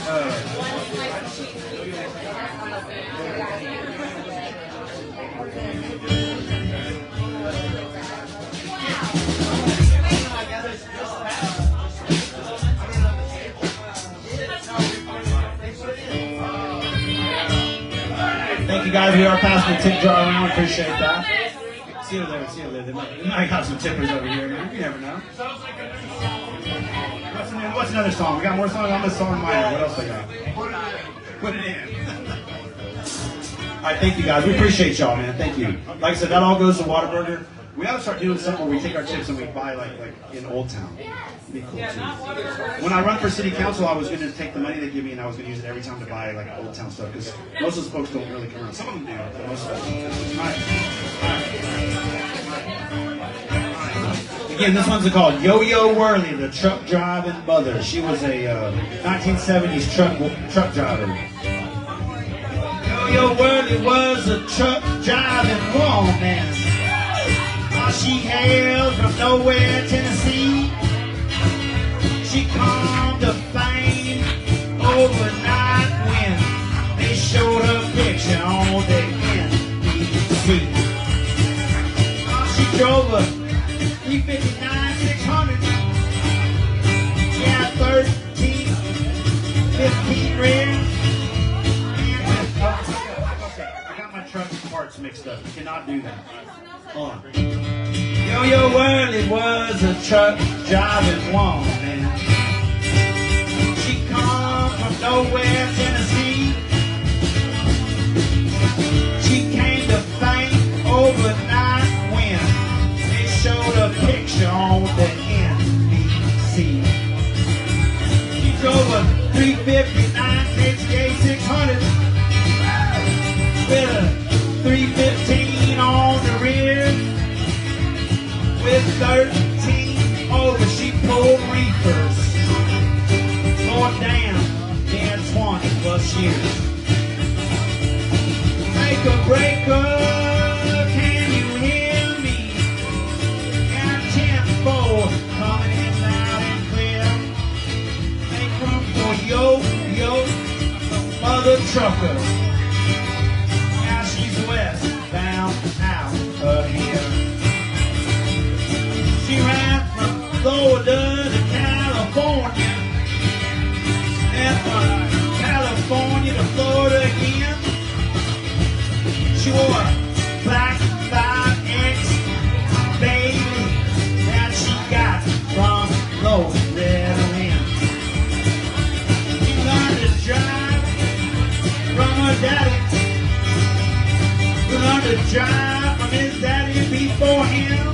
Thank you guys. We are passing the tip jar around. Appreciate that. See you there. They might have some tippers over here, man. You never know. What's another song? We got more songs on this song minor. What else I got? Put it in. All right, thank you guys. We appreciate y'all, man. Thank you. Like I said, that all goes to Whataburger. We ought to start doing something where we take our tips and we buy like in Old Town. It'd be cool too. When I run for city council, I was going to take the money they give me and I was going to use it every time to buy like Old Town stuff because most of those folks don't really come around. Some of them do, but most of them don't. All right. Again, this one's called Yo-Yo Whirly, the truck driving mother. She was a 1970s truck driver. Yo-Yo Whirly was a truck driving woman. She hailed from nowhere, Tennessee. She come to fame overnight when they showed her picture on the NBC. She drove a 359 600. She had 13, 15 rims. Okay, I got my truck parts mixed up. You cannot do that. Hold on. Yo-Yo Whirly was a truck driving woman. She come from nowhere, Tennessee. She came to fame overnight when they showed a picture on the NBC. She drove a 359 68 600 with a 315 on the rear. With 13 over, she pulled reefers. Going down in 20 plus years. Make a breaker, can you hear me? Got 10-4 coming in loud and clear. Make room for Yo-Yo, mother trucker. Now she's westbound out of here. She ran from Florida to California. she wore a black 5X baby that she got from Loretta Lynn. She learned to drive from her daddy. She learned to drive from his daddy before him.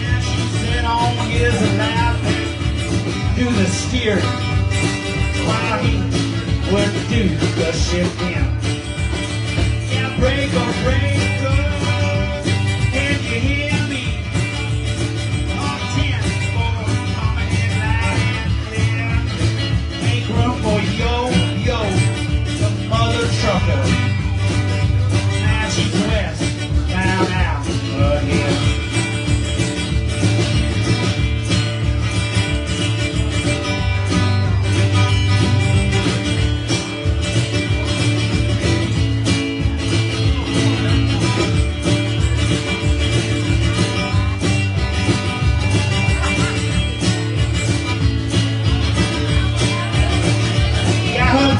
And she sat on his lap and do the steering while he would do the shifting. Yeah, breaker, breaker, can you hear me? On 10 for coming in loud and clear. Make room for yo, the mother trucker. Now she's west, down out here.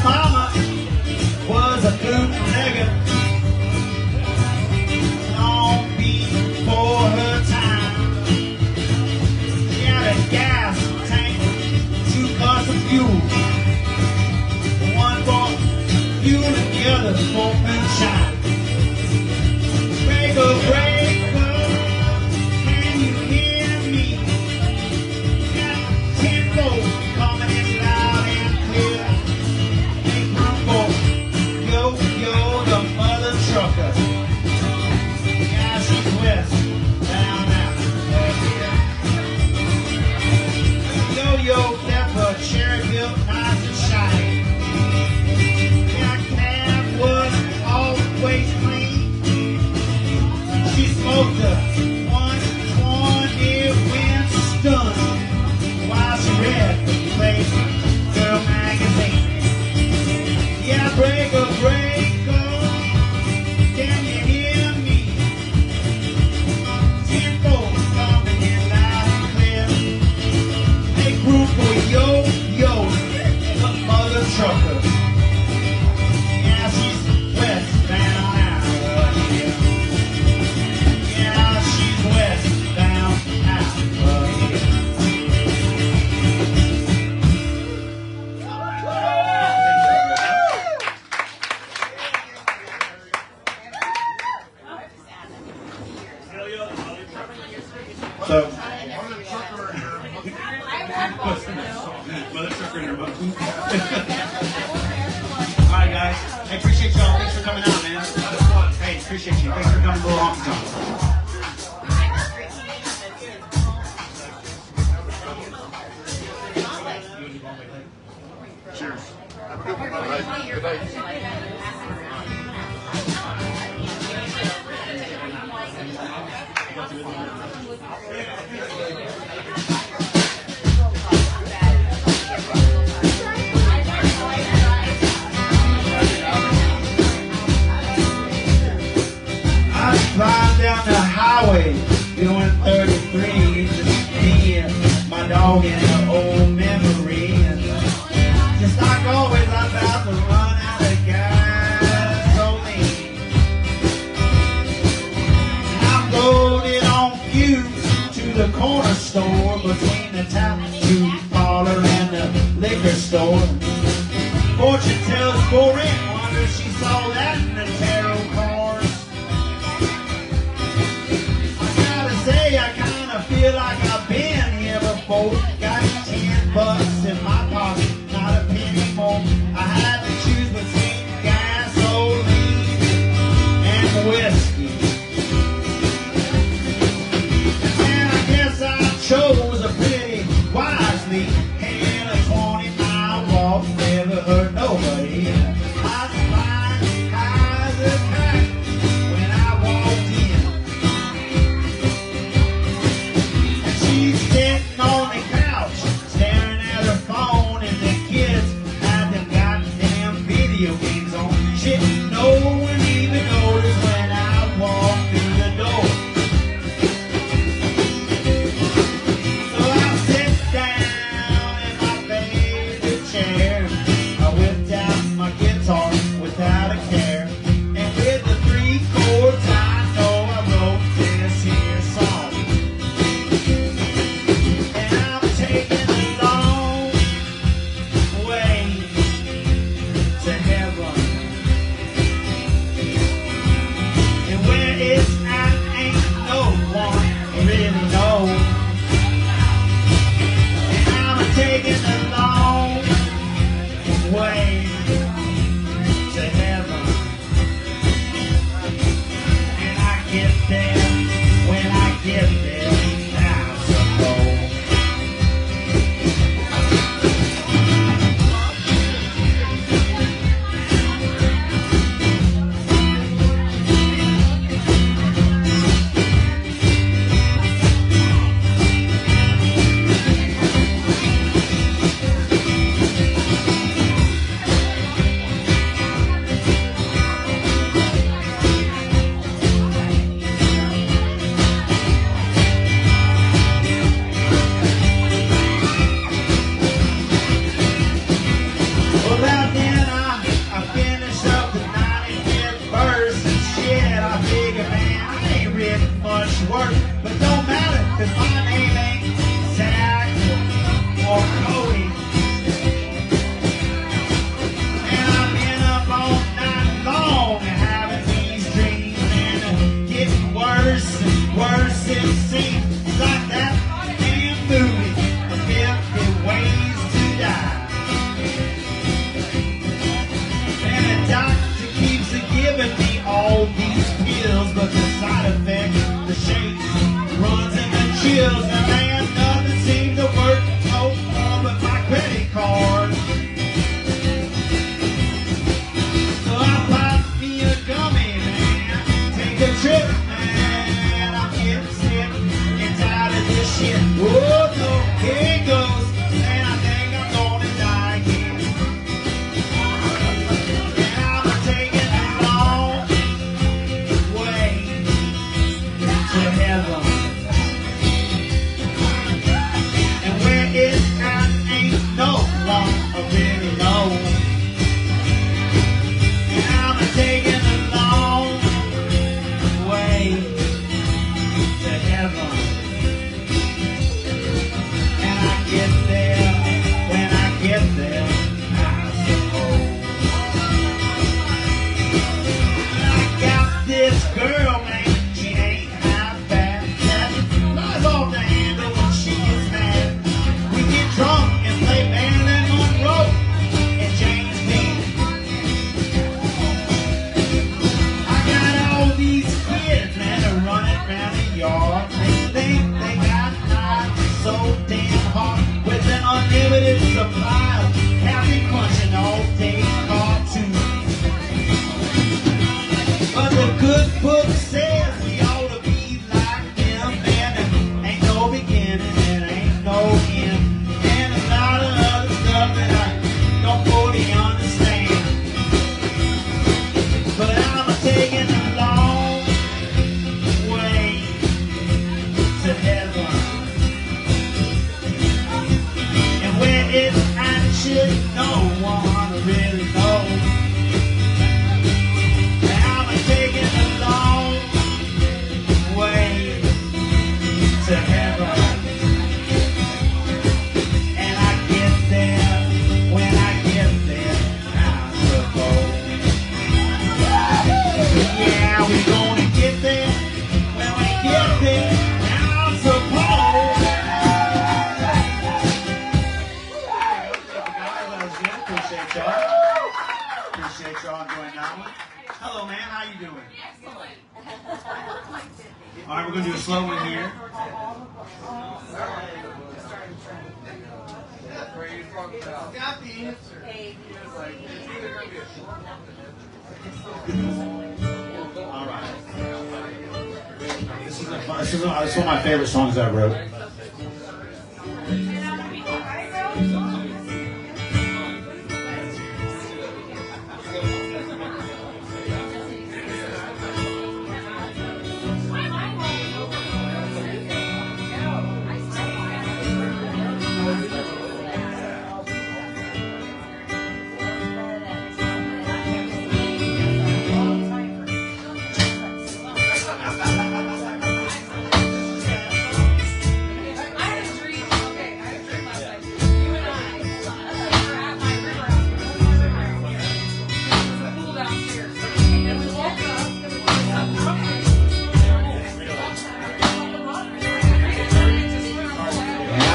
Mama was a bootlegger, long before her time. She had a gas tank, 2 cars of fuel, one for fuel and the other for moonshine. Breaker, breaker, can you hear me? Got 10 volts coming in loud and clear. The mother trucker. Yeah, she's west, down out here. Yo, pepper, cherry built, nice and shiny. Yeah, cab was always clean. She smoked a 120 Winston while she read the Playgirl magazine. Yeah, breaker, breaker, can you hear me? 10 folks coming in loud and clear. Make room for yo, the mother trucker. Yeah, she's westbound out here. Yeah, she's westbound out here. So, mother trucker in her book. Alright guys, I appreciate y'all. Thanks for coming out, man. Hey, appreciate you. Thanks for coming to Honky Tonk. Cheers. Have a good one, buddy. Good night. I drive down the highway doing 33, just me and my dog in an old memory. And just like always, I'm about to run out of gasoline. And I'm loaded on fumes to the corner store between the tattoo parlor and the liquor store. Fortune tells for rent, wonder if she saw that in the tarot cards. Say I kind of feel like I've been here before. Got 10 bucks in my pocket, not a penny more. I had to choose between gasoline and whiskey. And I guess I chose a pretty wisely. And a 20-mile walk never hurt nobody. I was flying high as a kite when I walked in. She's sitting on the couch, staring at her phone, and the kids had them goddamn video games on. Shit, no one even noticed when I walked through the door. So I sit down in my favorite chair. I whipped out my guitar without a care, and with the shit no one really knows. Now I'm taking a long way to heaven, and I get there when I get there, I suppose. Yeah, we're gonna get there when we get there, I suppose. Appreciate y'all. Appreciate y'all enjoying that one. Hello, man. How you doing? All right, we're gonna do a slow one here. Got the answer. All right. This is one of my favorite songs I wrote.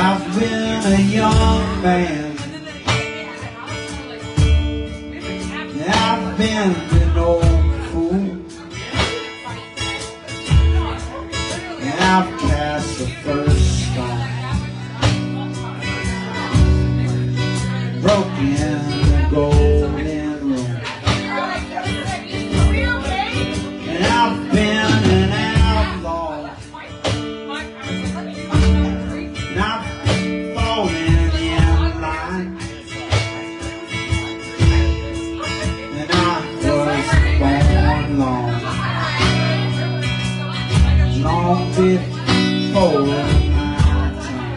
I've been a young man. I've been an old fool. I've cast the first stone, broken the golden rule, and I've been an outlaw. Not falling in line, and I was born long before my time.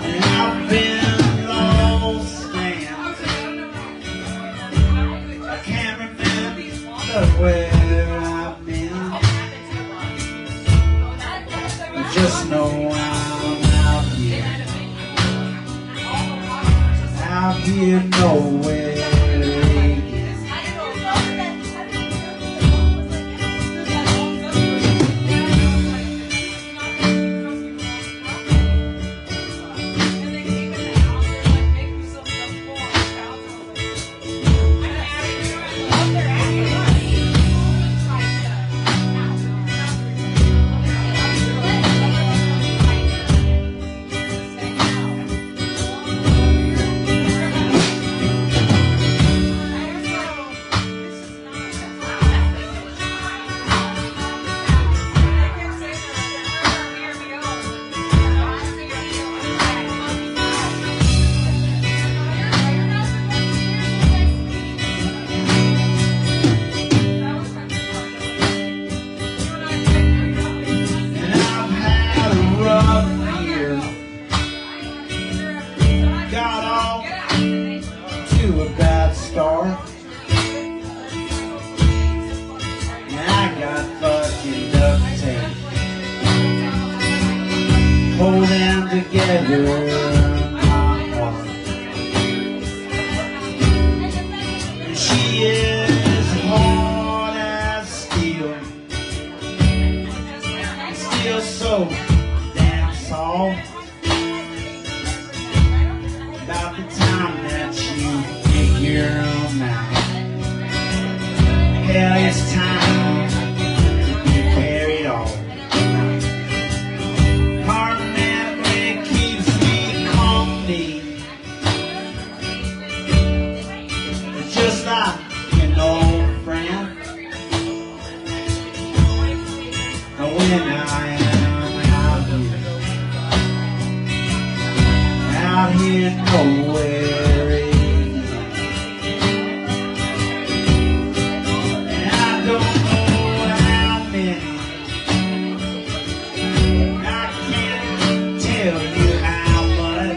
And I've been lost, man. I can't remember where I've been. Just know I'm out here nowhere again. Got off to a bad start, and I got fucking duct tape holding together my heart. And she is hard as steel, still so damn soft. About the time that you figure them out, hell, it's time to be carried off. Permanently keeps me company, just like an old friend. When I am out here nowhere again. And I don't know how many, I can't tell you how much.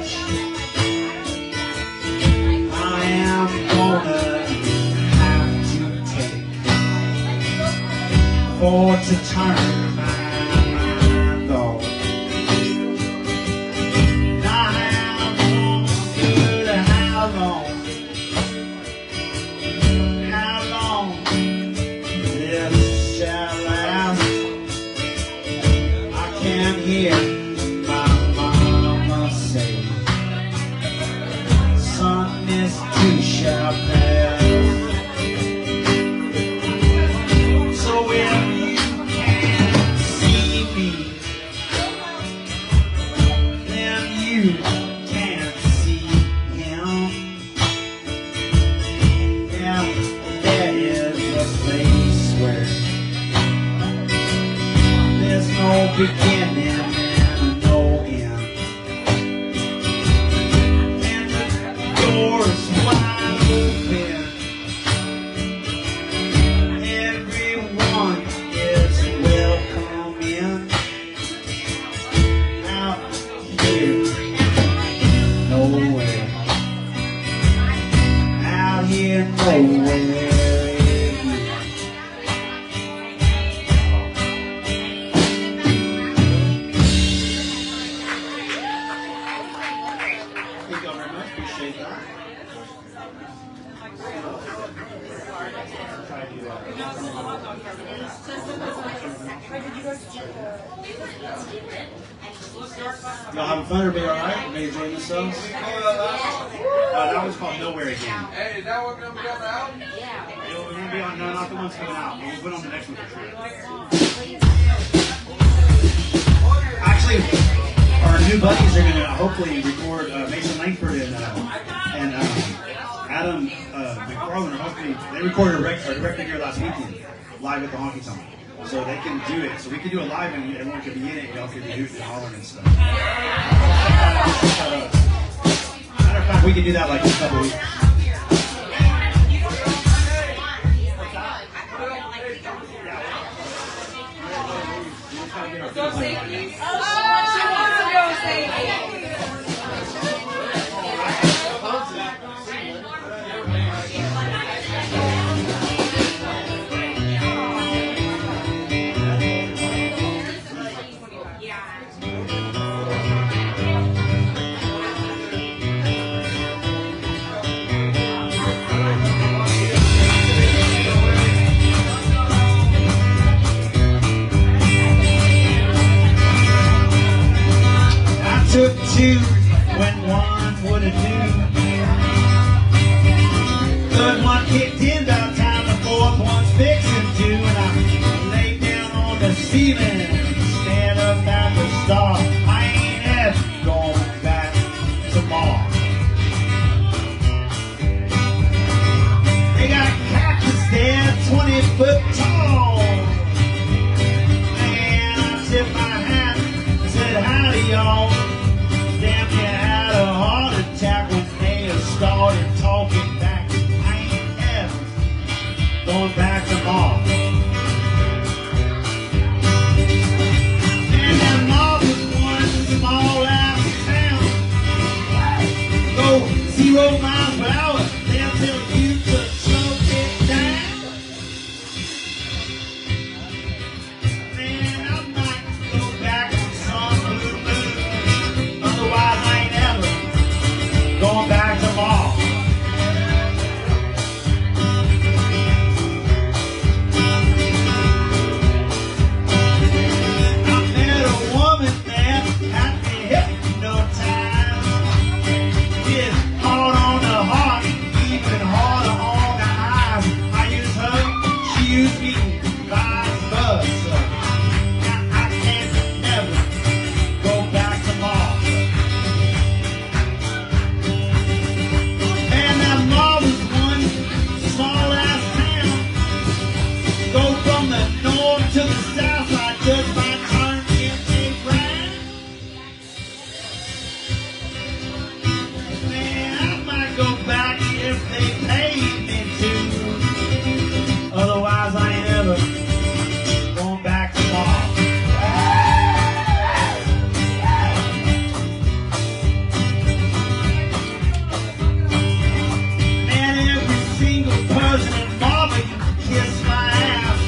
you can't see him. Yeah, there is a place where there's no beginning and no end. And the door is wide open. Everyone is welcome in. Out here, nowhere. Out here, nowhere. Thank you all very much. Appreciate that. Y'all having fun? Everybody all right? Everybody enjoying themselves? That one's called Nowhere Again. Hey, is that what we're going to be on the album? We're going to be on, no, not the ones coming out. We'll put on the next one for sure. Actually, our new buddies are going to hopefully record Mason Langford and Adam McFarland. Hopefully, they recorded a record here last weekend, live at the Honky Tonk. So they can do it. So we can do it live and everyone can be in it. Y'all can be hooting and hollering and stuff. Matter of fact, we can do that like in a couple weeks. Go safety. She wants to go safety. Took two when one wouldn't do. Third one kicked in about time, the fourth one's fixing to. And I laid down on the ceiling, stared up at the stars. I ain't ever going back to Mars. They got cactus there, 20 foot tall. Man, I tipped my hat, said howdy y'all. Damn near had a heart attack when they started talking back. I ain't ever going back to Mars. And that Mars was one small ass town. Go 0 miles per hour, they'll tell you to slow it down. Man, I might go back on some blue moon. Otherwise, I ain't ever going back to Mars. I met a woman there, had me hypnotized. It's hard on the heart, even harder on the eyes. I used her, she used me, vice versa. Now I can never go back to Mars. And that Mars was one small ass town. Go from the north to the south, I just might turn in a round. Man, I might go back if they paid me to. Otherwise, I ain't ever going back to Mars. Man, every single person in Marvel, you can kiss my ass.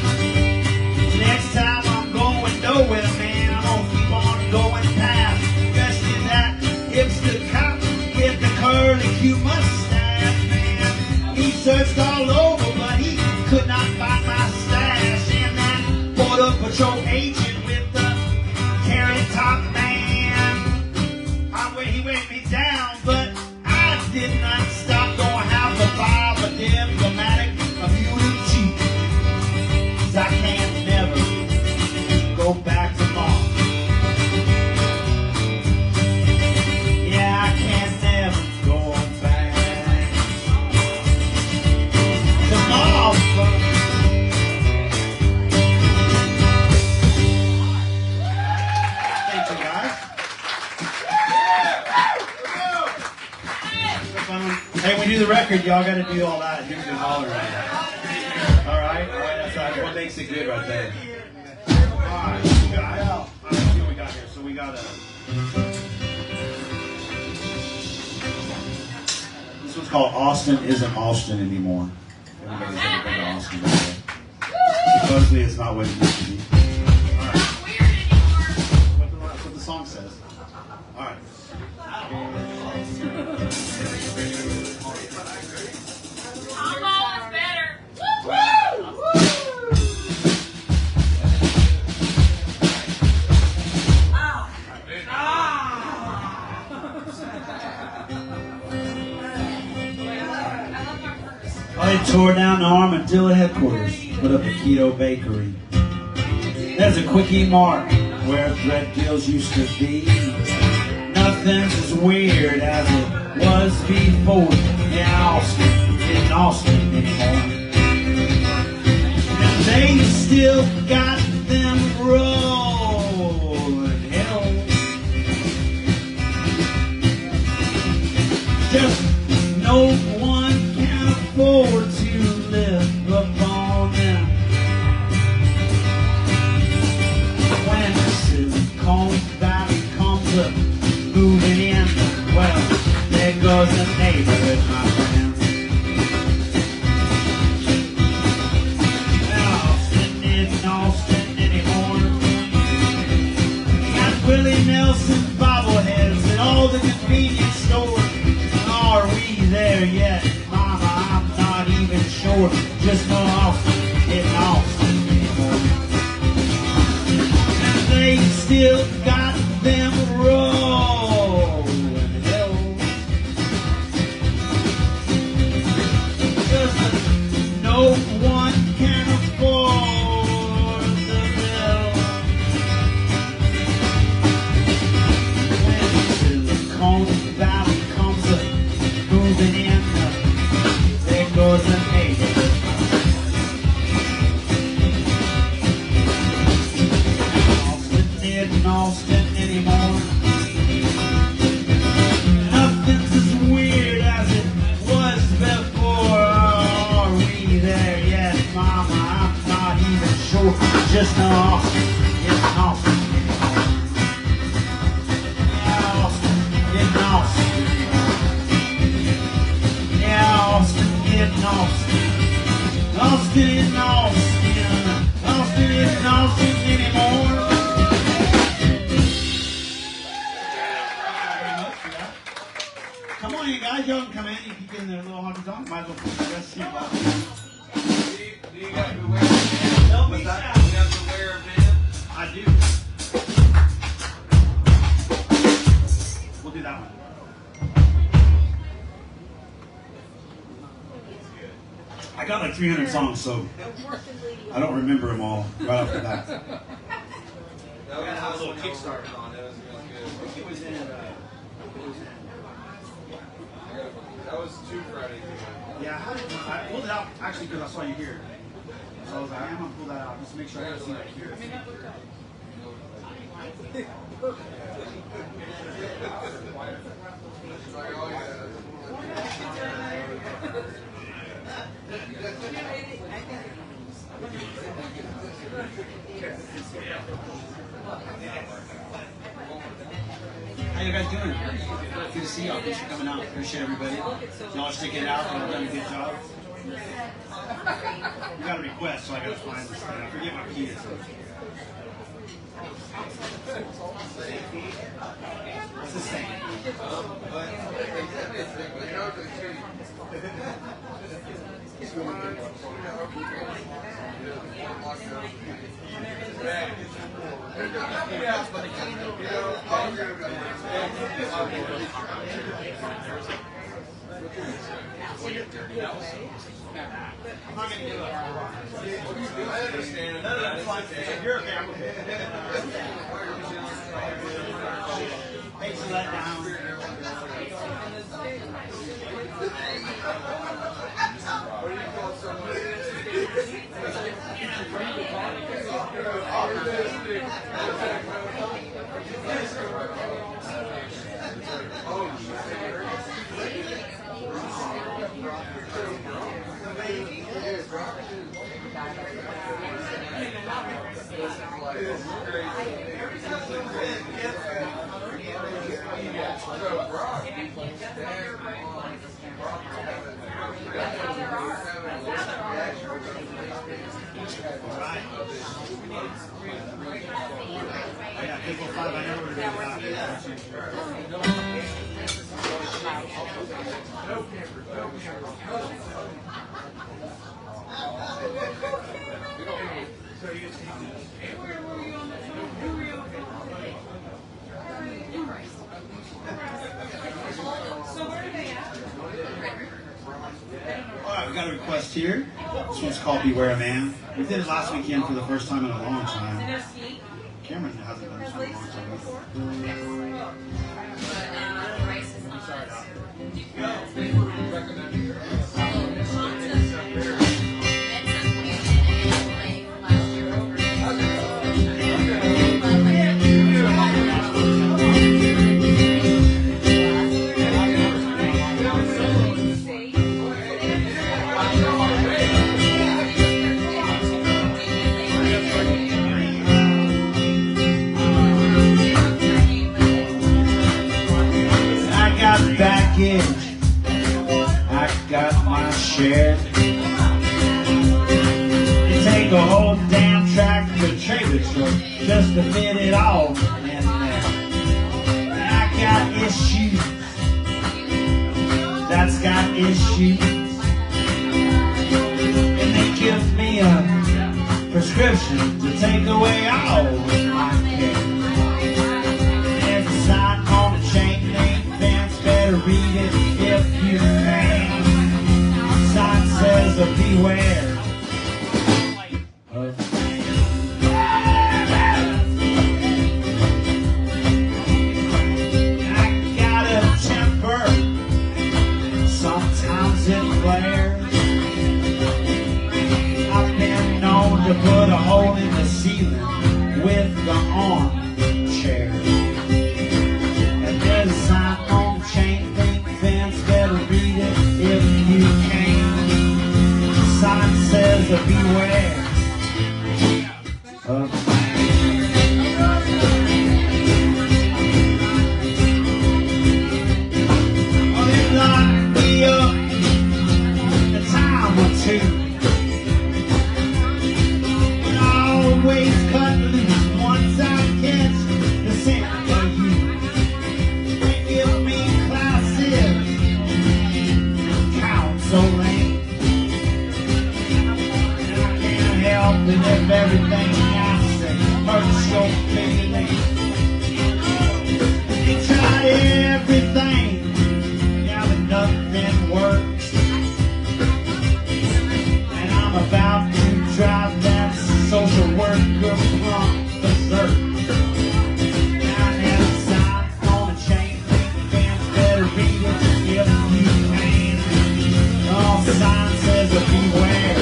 Next time I'm going nowhere, man, I'm gonna keep on going past. Especially that hipster cop with the curly Q mustache, man. He searched all over, but he could not find my stash. And that border patrol agent with the carrot top man, he waved me down, but I did not stop. Gonna have to file for diplomatic immunity, 'cause I can't never go back to Mars. Hey, when we do the record, y'all got to do all that. You can holler at it. All right, that's what makes it good right there. All right, let's see what we got here. So we got this one's called Austin Isn't Austin Anymore. Everybody's ever been to Austin before. Supposedly it's not what it used to be. All right. That's what the song says. All right. They tore down the Armadillo headquarters, put up a keto bakery. There's a quickie mart where bread deals used to be. Nothing's as weird as it was before in Austin anymore. And they still got them rolling hills. Just no one can afford to live upon them. When the Silicon Valley comes up moving in, well, there goes the neighborhood, my friend. Austin isn't Austin anymore. Got Willie Nelson bobbleheads at all the convenience stores. Are we there yet? Mama, I'm not even sure. Just know Austin isn't Austin anymore. And they still got them rolling hills. Just no one can afford the bill. When Silicon Valley comes up moving in, there goes the neighborhood. Austin isn't Austin anymore. Nothing's as weird as it was before. Are we there yet, Mama? I'm not even sure. Just know Austin isn't Austin anymore. Yeah, Austin isn't Austin. Austin isn't Austin. Austin isn't Austin. Austin isn't Austin anymore. Come on, you guys. Y'all can come in. You can get in there a little honky tonk. Might as well put the rest of your body. Do you got to wear a band? Don't be You shy. have to wear a band? I do. We'll do that one. I got like 300 songs, so I don't remember them all right off the bat. That was a little Kickstarter on it. It was good. It was in. That was 2 Fridays ago. Yeah, I pulled it out actually because I saw you here. So I was like, I'm gonna pull that out just to make sure I can see it here. How you guys doing? Good to see y'all. Thanks for coming out. Appreciate everybody. Y'all are sticking it out. Y'all done a good job. We got a request, so I gotta find this thing. I forget what key it's in. What's this thing? I'm not gonna give up. I understand. No, that's fine. You're okay. I'm okay. Hate to let down. What do you call someone? Oh, Yeah, people find I know where Alright, we got a request here. This one's called Beware a Man. We did it last weekend for the first time in a long time. Cameron hasn't done this in a long time. I got my share. It take a whole damn tractor trailer truck just to fit it all in there. And I got issues. That's got issues. And they give me a prescription to take away all of my care. There's a sign on the chain link fence, better read it if you can. Sign says beware of I got a temper, sometimes it flares. I've been known to put a hole in the ceiling with the armchair. And there's a sign on the chain link fence, better read it if you can. The sign says beware of oh, they locked me up a time or two. Always cut loose once I catch the scent of you. They give me classes, counseling, and I can't help it if everything I say hurts your feelings. They tried everything, yeah, but nothing works, and I'm about to drive that social worker from berserk. Now there's a sign on a chain link fence, better read it if you can. Oh, the sign says beware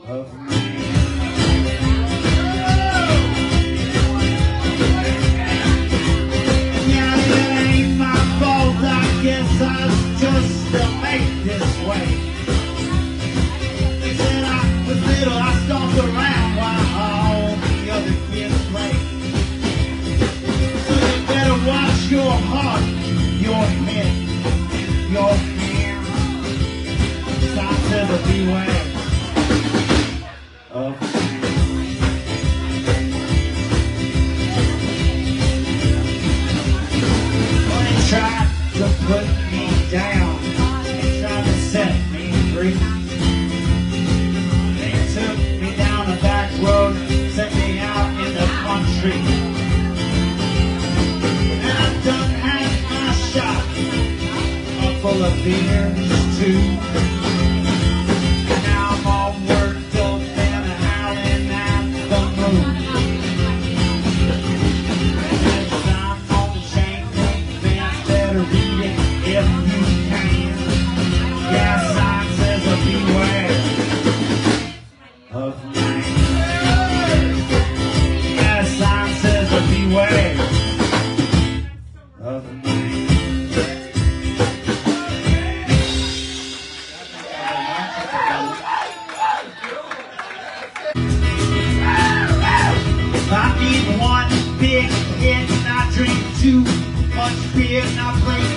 of me. Yeah, it ain't my fault, I guess I was just made this way. They said I was little, I stomped around while all the other kids played. So you better watch your heart, your head, your hands. Stop to the beware of me. Well, they tried to put me down, they tried to set me free. Took me down the back road, set me out in the country. And I done had my shot, full of beers too. And now I'm all worked up and howling at the moon. And there's a sign on the chain link fence, better read it if you can. Yeah, sign says beware of me. That sign says beware of me.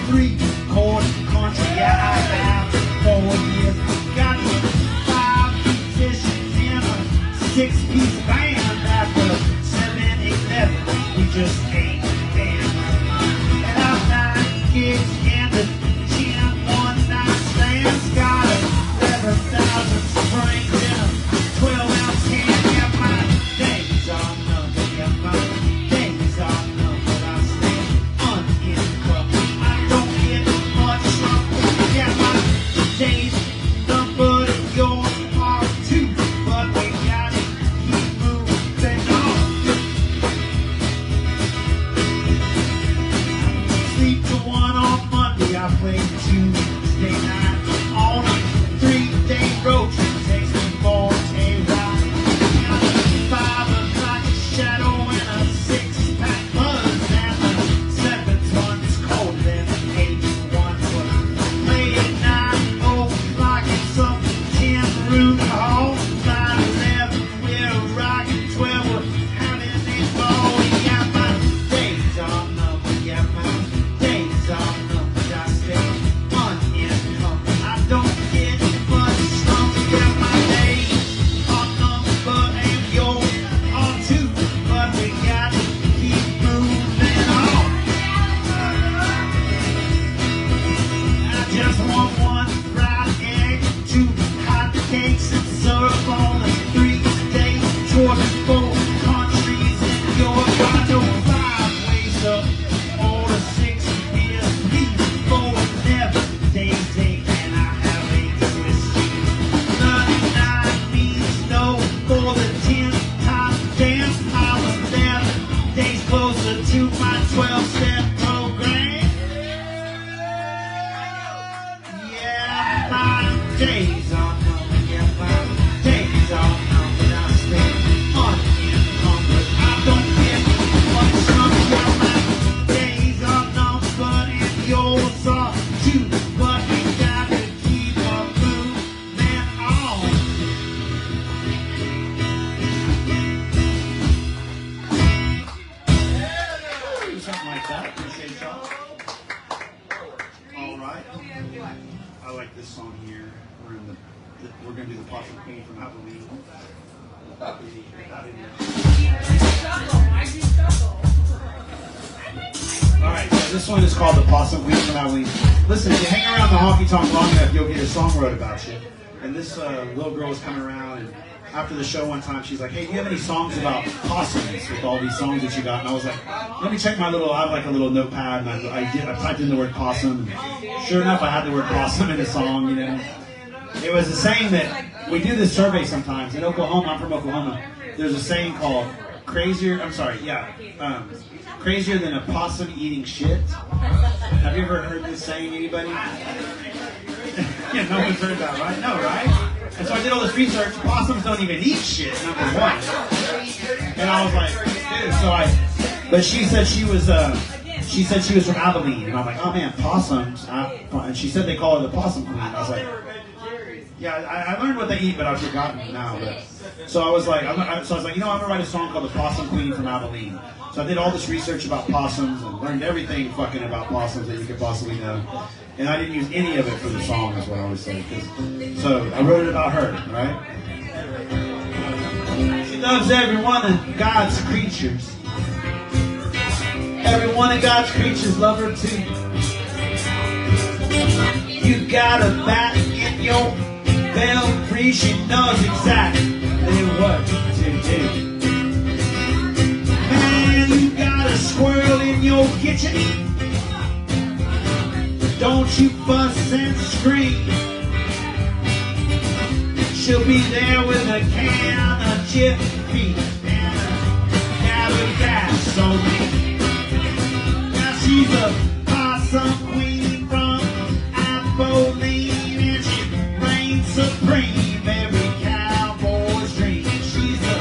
3-chord country. Yeah, I have 4 years. Got 5 musicians in a 6-piece band. After 7-11, we just ain't band. And I've 9 gigs in the 10 one-night stands. Got 11,000 springs in a 12-ounce can. Yeah, my days are numbered. Yeah, my days are numbered. I stay unencumbered. I don't get much trouble. Yeah, my days numbered and yours are too. But we gotta keep moving on. Sleep till 1 on Monday. I play Tuesday night. On a 3-day road trip takes me for a ride. 5 o'clock shadow and a 6-pack buzz. And the 7th one's colder than the 8th one was. Play at 9 o'clock in some 10-room hall. 9-11 we're rocking. 12 we're having a ball. Yeah, my days are numbered. Yeah, my days are numbered. I stay unencumbered. I don't get much slumber. Yeah, my days are numbered and yours are too. But we got to keep moving on. I just want 1 fried egg, 2 hot cakes and syrup on a 3-day tour to 4 countries in Europe. I know 5 ways up, all the 6 beers, please, 4 never days take, and I have a whiskey. 39 means no for the 10th time dance. I'm 11 days closer to my 12-step program. Yeah, my days are numbered. Yeah, my days are numbered. I stay unencumbered. I don't get much slumber. Yeah, my days are numbered and yours are too. But we gotta keep on moving on. Something like that. Appreciate y'all. All right. I like this song here. We're gonna do the Possum Queen from Halloween. All right, so this one is called the Possum Queen from Halloween. Listen, if you hang around the Honky Tonk long enough, you'll get a song wrote about you. And this little girl was coming around, and after the show one time, she's like, "Hey, do you have any songs about possums with all these songs that you got?" And I was like, "Let me check my little." I have like a little notepad, and I typed in the word possum. Sure enough, I had the word possum in the song. You know, it was a saying that we do this survey sometimes in Oklahoma. I'm from Oklahoma. There's a saying called crazier than a possum eating shit. Have you ever heard this saying, anybody? Yeah, no one's heard that, right? No, right? And so I did all this research. Possums don't even eat shit, number 1. And I was like, dude, but she said she was from Abilene. And I'm like, oh man, possums. And she said they call her the Possum Queen. I was like, yeah, I learned what they eat, but I've forgotten now. So I was like, I'm gonna write a song called the Possum Queen from Abilene. So I did all this research about possums and learned everything fucking about possums that you could possibly know. And I didn't use any of it for the song, is what I always say. So I wrote it about her, right? She loves every one of God's creatures. Every one of God's creatures love her too. You got a bat in your belfry, she knows exactly what to do. Man, you got a squirrel in your kitchen. Don't you fuss and scream. She'll be there with a can of Jiffy and a gallon of gasoline. Now she's a possum queen from Abilene, and she reigns supreme, every cowboy's dream. She's the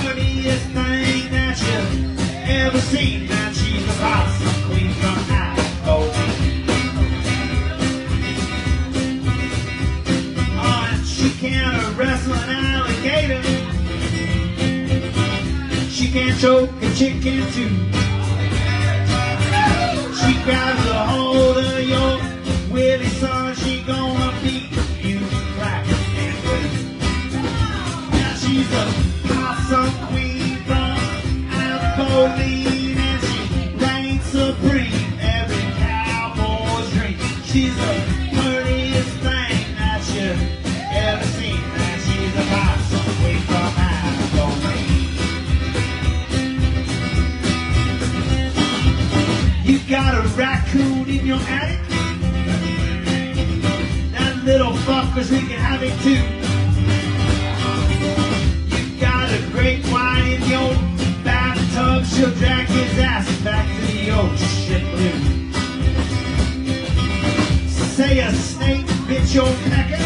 prettiest thing that you've ever seen, and she's a possum queen from Abilene. She can't wrestle an alligator. She can't choke a chicken too. She grabs a hold of your willy, son, she gonna beat you black and blue. Now she's a possum queen from Abilene, and she reigns supreme, every cowboy's dream. She's the prettiest thing that you've ever seen, and she's a possum queen from Abilene. You got a raccoon in your attic? That little fuckers, we can have it too. You got a great white in your bathtub, she'll drag his ass back to the ocean blue. Say a snake bit your pecker?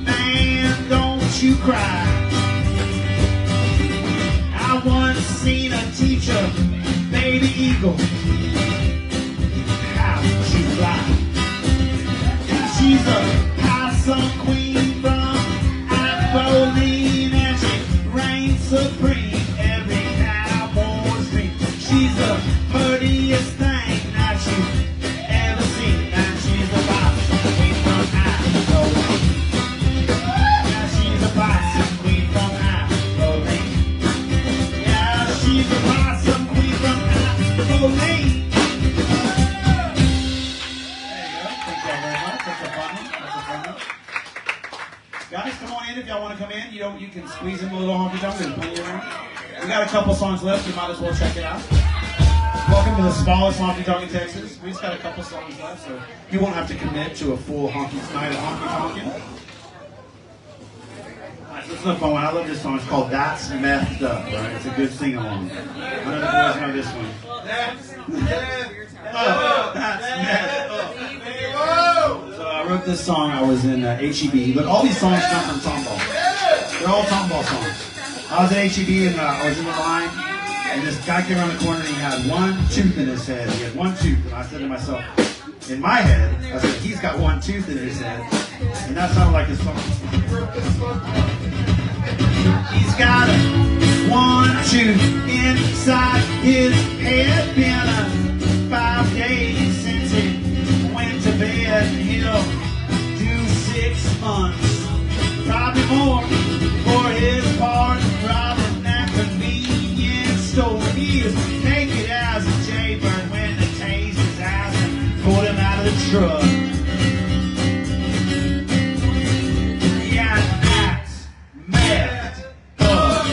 Man, don't you cry. I once seen a teacher, baby eagle, how she fly. She's a possum queen from Abilene, and she reigns supreme, every cowboy's dream. She's the prettiest thing that you've ever seen, and she's a possum queen from Abilene. Yeah, she's a possum queen from Abilene. Yeah, she's a possum queen from Abilene. Guys, come on in if y'all want to come in. You can squeeze in a little honky tonk and play around. We got a couple songs left. You might as well check it out. Welcome to the smallest honky tonk in Texas. We just got a couple songs left, so you won't have to commit to a full night of honky tonking. Alright, so it's a fun one. I love this song. It's called "That's Messed Up." Right? It's a good sing along. I know the boys know this one. That's messed up. So I wrote this song. I was in HEB. Look, all these songs come from Tomball. They're all Tomball songs. I was at HEB and I was in the line, and this guy came around the corner and he had one tooth in his head. He had one tooth, and I said to myself, in my head, I said, he's got one tooth in his head, and that sounded like his song. He's got one tooth inside his head. Been 5 days since he went to bed. He'll do 6 months, probably more, for his part robbing that convenience store. He is naked as a jaybird when the taste is out and pulled him out of the truck. Yeah, that's messed up.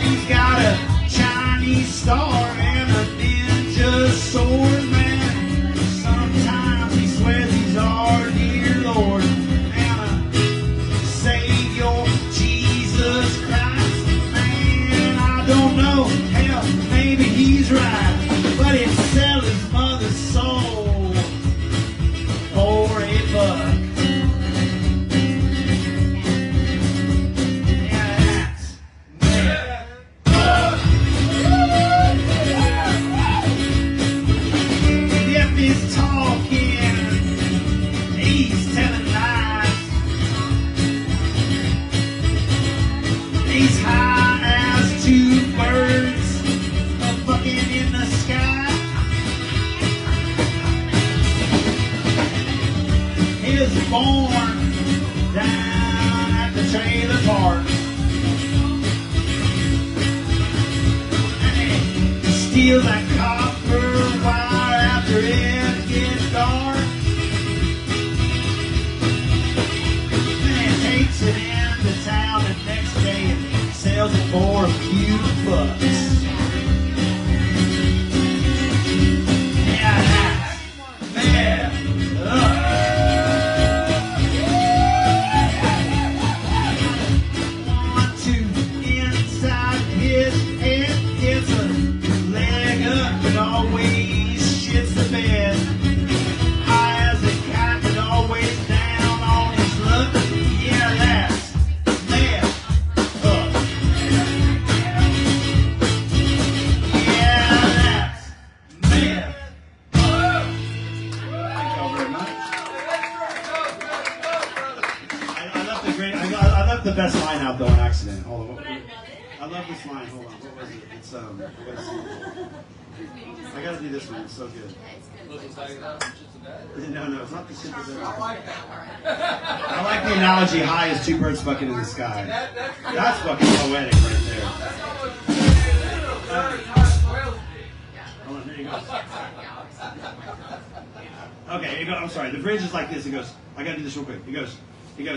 He's got a Chinese star and a ninja sword, man. Sometimes he swears he's our dear Lord and Savior Jesus Christ. Man, I don't know, hell, maybe he's right, but he'd sell his mother's soul for $1. Yeah, that's messed up. If he's talking, he's telling lies. He's high as 2 birds fucking in the sky. He was born down at the trailer park. And he steals that copper wire after it gets dark. And he takes it into town the next day and sells it for a few bucks. Yeah, that's messed up. One tooth inside his head gets a leg up, but always shits the bed. High as a kite, but always down on his luck. Yeah, that's messed up. Yeah, that's messed up. Thank y'all very much. I left the best line out though on accident. Hold on. I love this line. Hold on. What was it? It's I gotta do this one. It's so good. No, it's not the shit that I like that one. I like the analogy high as two birds fucking in the sky. That's fucking poetic right there. Hold on, here you go. Okay, here you go. I'm sorry. The bridge is like this. It goes, I gotta do this real quick. He goes,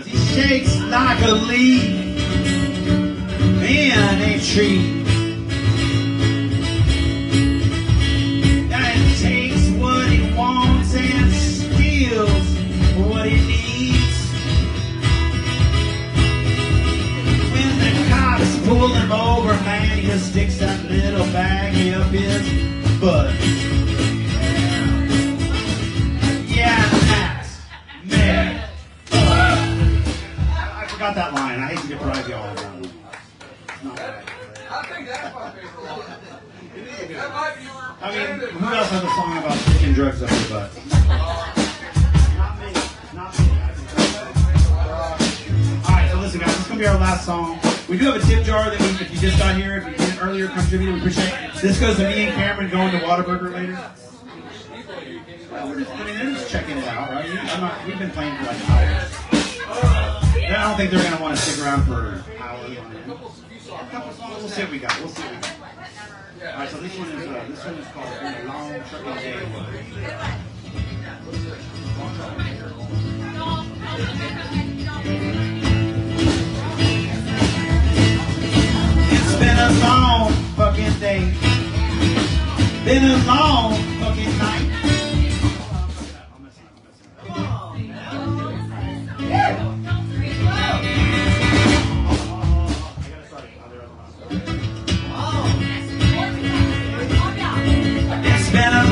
he shakes like a leaf in a tree. And takes what he wants and steals what he needs. When the cops pull him over, man, he just sticks that little baggie up his butt. Yeah, that's man. I forgot that line. I hate to deprive y'all of that one. I think that's my favorite one. That might be your I mean, who else has a song about sticking drugs up your butt? Not me. Not me. Alright, so listen guys, this is going to be our last song. We do have a tip jar that if you just got here, if you didn't earlier contribute, we appreciate it. This goes to me and Cameron going to Whataburger later. They're just checking it out, right? We've been playing for like hours. I don't think they're going to want to stick around for hours on end. We'll see what we got. All right, so this one is called "Been a Long Trucking Day." It's been a long fucking day. Been a long fucking night.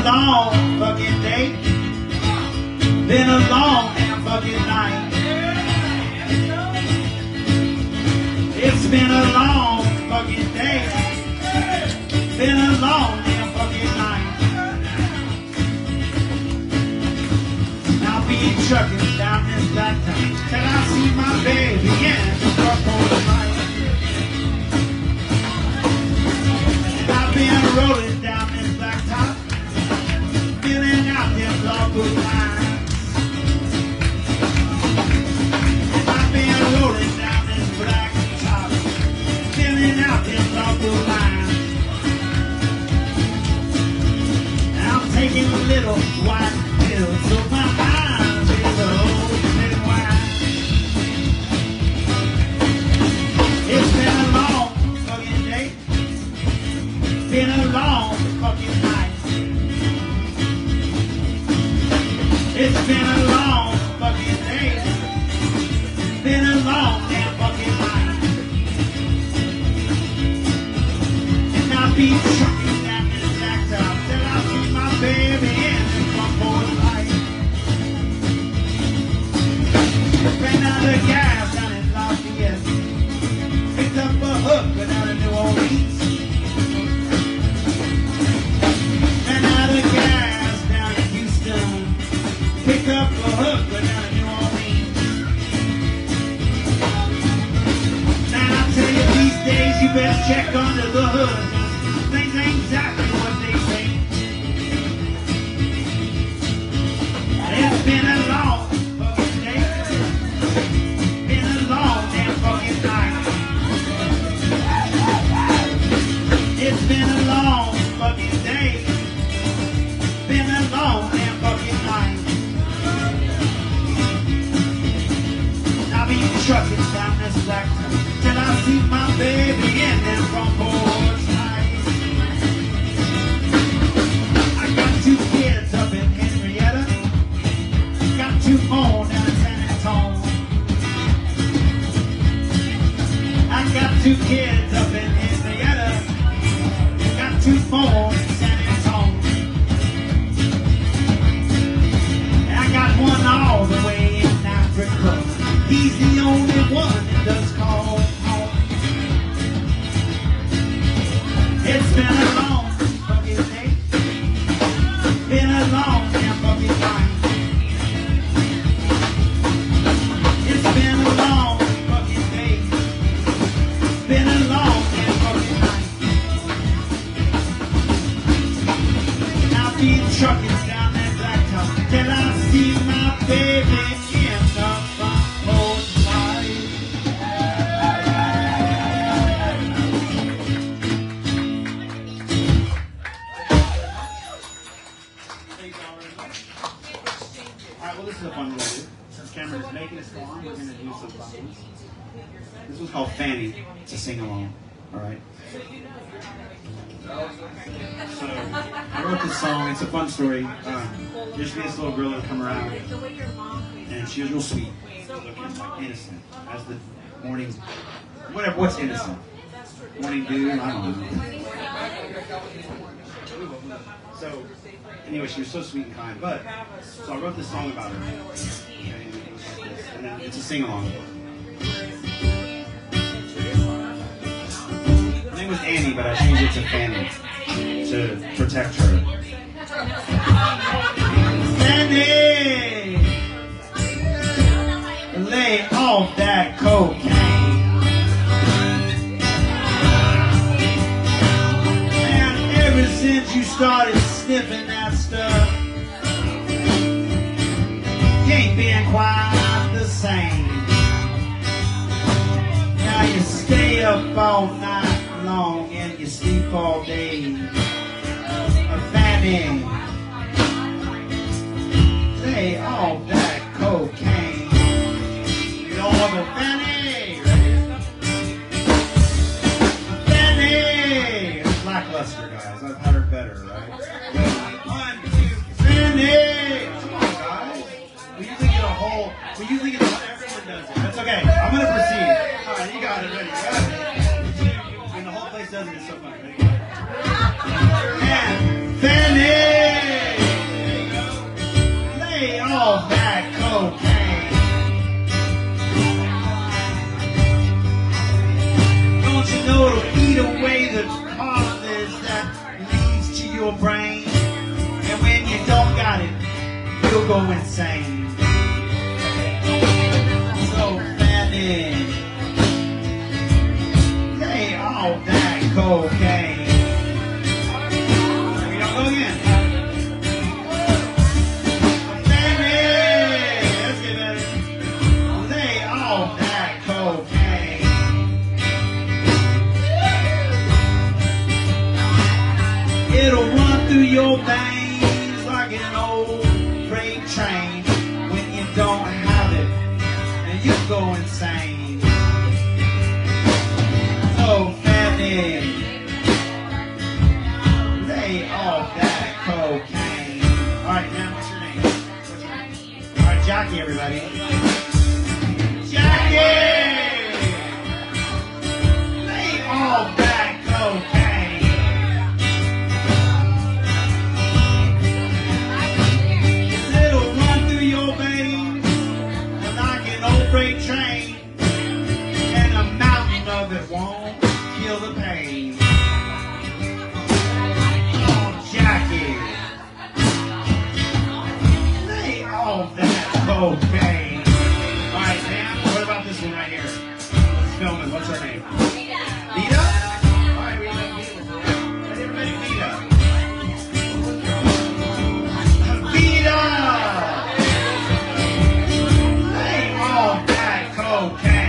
Long fucking day. Been a long damn fucking night. It's been a long fucking day. Been a long damn fucking night. I'll be trucking down this black town till I see my baby in the front porch light. I've been rolling down this black top, filling out them local lines. I've been rolling down this black top, filling out them local lines. I'm taking a little white pill so my eyes is open wide. It's been a long fucking day, been a long fucking night. It's been a long fucking day, been a long damn fucking night. And I'll be trucking down this blacktop till I see my baby in the front porch light. Ran out of gas down in Lafayette, picked up a hook down in New Orleans. Ran out of gas down in Houston, pick up a hook down in New Orleans. Now I tell you these days you better check under the hood. Things ain't exactly what they say. It's been a long fucking day. Been a long damn fucking night. It's been a long fucking day. Been a long damn fucking night. I'll be trucking down this black town till I see my baby in them front porch light. speed trucking down that blacktop till I see my baby in the front porch light. Alright, well this is a fun one to do. Since Cameron is making us go on, we're going to do some fun ones. This one's called Fanny. It's a sing-along. Alright? So, I wrote this song. It's a fun story. There used to be this little girl that would come around, and she was real sweet, looking like innocent. As the morning, what's innocent? Morning dew? I don't know. So, anyway, she was so sweet and kind. But, so I wrote this song about her. Okay, and then it's a sing-along. Her name was Annie, but I changed it to Fanny to protect her. Fanny, lay off that cocaine. And ever since you started sniffing that stuff, you ain't been quite the same. Now you stay up all night long and you sleep all day. And Fanny, lay off that cocaine. You don't want no Fanny. Fanny, it's lackluster, guys. I've had her better, right? 1, 2, Fanny. Come on, guys. We usually get a whole. Everyone does it. That's okay. I'm gonna proceed. All right, you got it. Ready? Got it. And the whole place does it. It's so funny. Ready? And Fanny, lay off that cocaine. Don't you know it'll eat away the cartilage that leads to your brain? And when you don't got it, you'll go insane. So Fanny, lay off that cocaine. Here we go again. Fanny, let's get better. Lay off that cocaine. It'll run through your veins like an old freight train. When you don't have it, and you go insane. So Fanny, lay off that cocaine. Alright, man, what's your name? Alright, Jackie, everybody. Jackie! Lay off that cocaine. It'll run through your veins like an old freight train. And a mountain of it won't kill the pain. Oh, Jackie, lay off that cocaine. All right, Sam, what about this one right here? Let's film it. What's her name? Vita? All right, we like Vita. Let everybody Vita. Vita! Lay off that cocaine.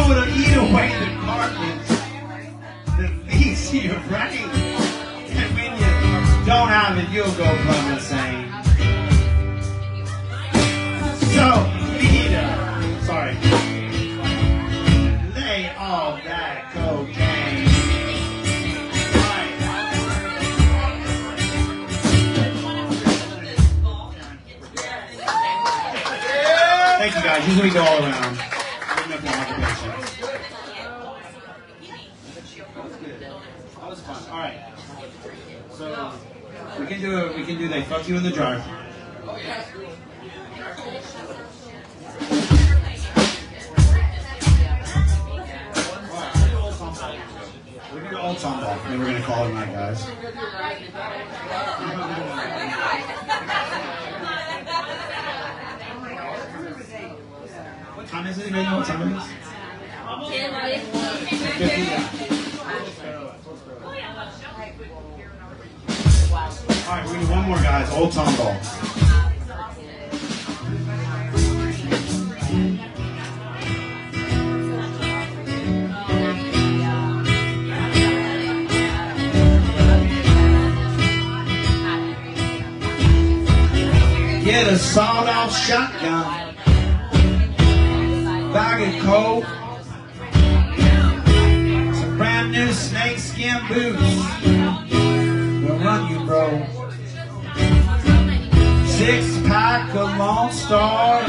It'll eat away the cartilage that leads to your brain. And when you don't have it, you'll go plumb insane. So, Vita, sorry, lay off that cocaine. Thank you guys. Usually we go all around. That was fun. All right. So we can do they fuck you in the jar. We're gonna do old song ball, and then we're gonna call it night, guys. What time is it? Anybody know what time it is? 50. One more, guys. Old Tom Ball. Get a sawed-off shotgun, bag of coke, some brand new snakeskin boots. We'll run you, bro. 6-pack of Lone Star,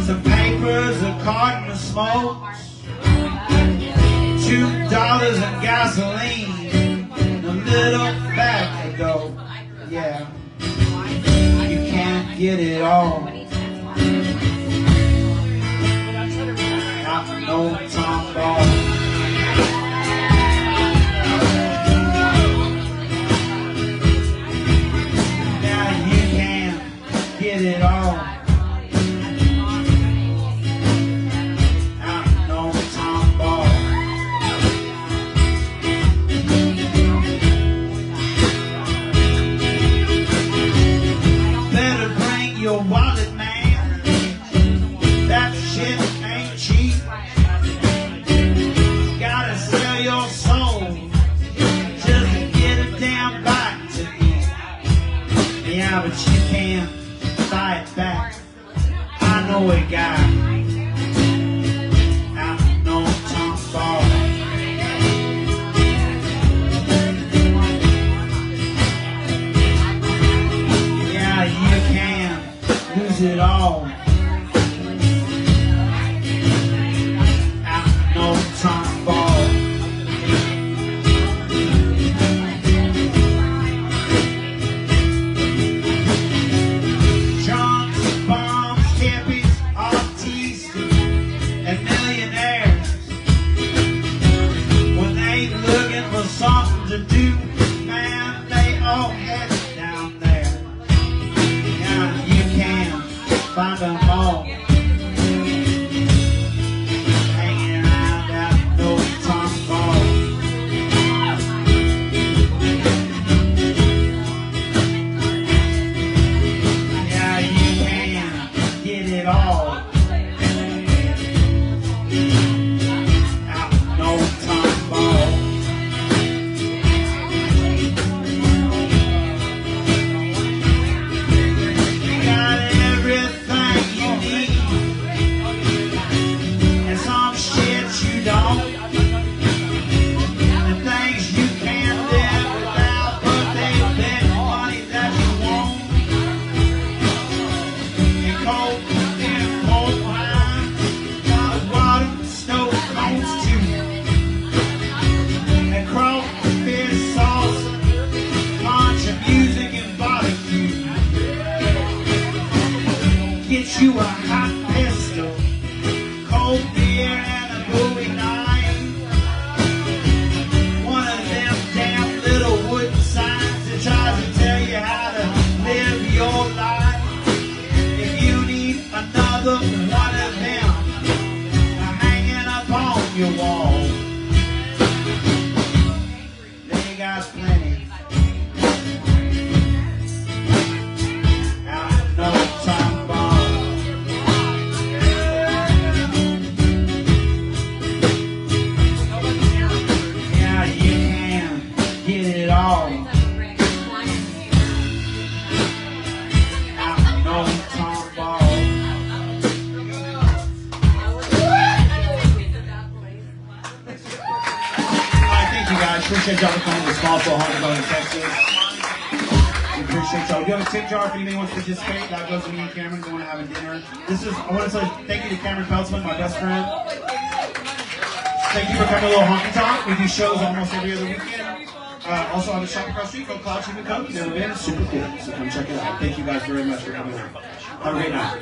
some papers, a carton of smokes, $2 in gasoline, and a little bag of dope. Yeah. Can't get it all. Not no Tom Ball. Now you can't get it all. Not no Tom Ball. Your wallet, man, that shit ain't cheap. Gotta sell your soul just to get a damn bite to eat. Yeah, but you can't fight back. I know a guy. I know Tom Ball. Yeah, you can lose it all. Out no Tom Ball. Drunks, bombs, hippies, artistas, and millionaires. When they looking for something to do, man, they all head down there. Yeah, you can find them all hanging around out no Tom Ball. Yeah, you can get it all out no Tom Ball. Got everything you need and some shit you don't, and things you can't live without, but they bet money that you won't. And coke and pork pie, water, snow cones too, and crawfish sauce, country music and barbecue. Get you a hot pistol, cold beer and a Bowie knife. One of them damn little wooden signs that tries to tell you how to live your life. If you need another one of them hanging up on your wall, they got plenty. Out no Tom Ball. Yeah, you can get it all. Out no Tom Ball. Alright, thank you guys. Appreciate y'all for coming to the small soul Honky Tonk in Texas. We appreciate y'all. We do have a tip jar if anybody wants to participate. That goes to me and Cameron going to have a dinner. This is, I want to say thank you to Cameron Peltzman, my best friend. Thank you for coming to Little Honky Tonk. We do shows almost every other weekend. Also on the shop across the street called Cloud Chicken Coke. Never been. It's super cool. So come check it out. Thank you guys very much for coming out. Have a great night.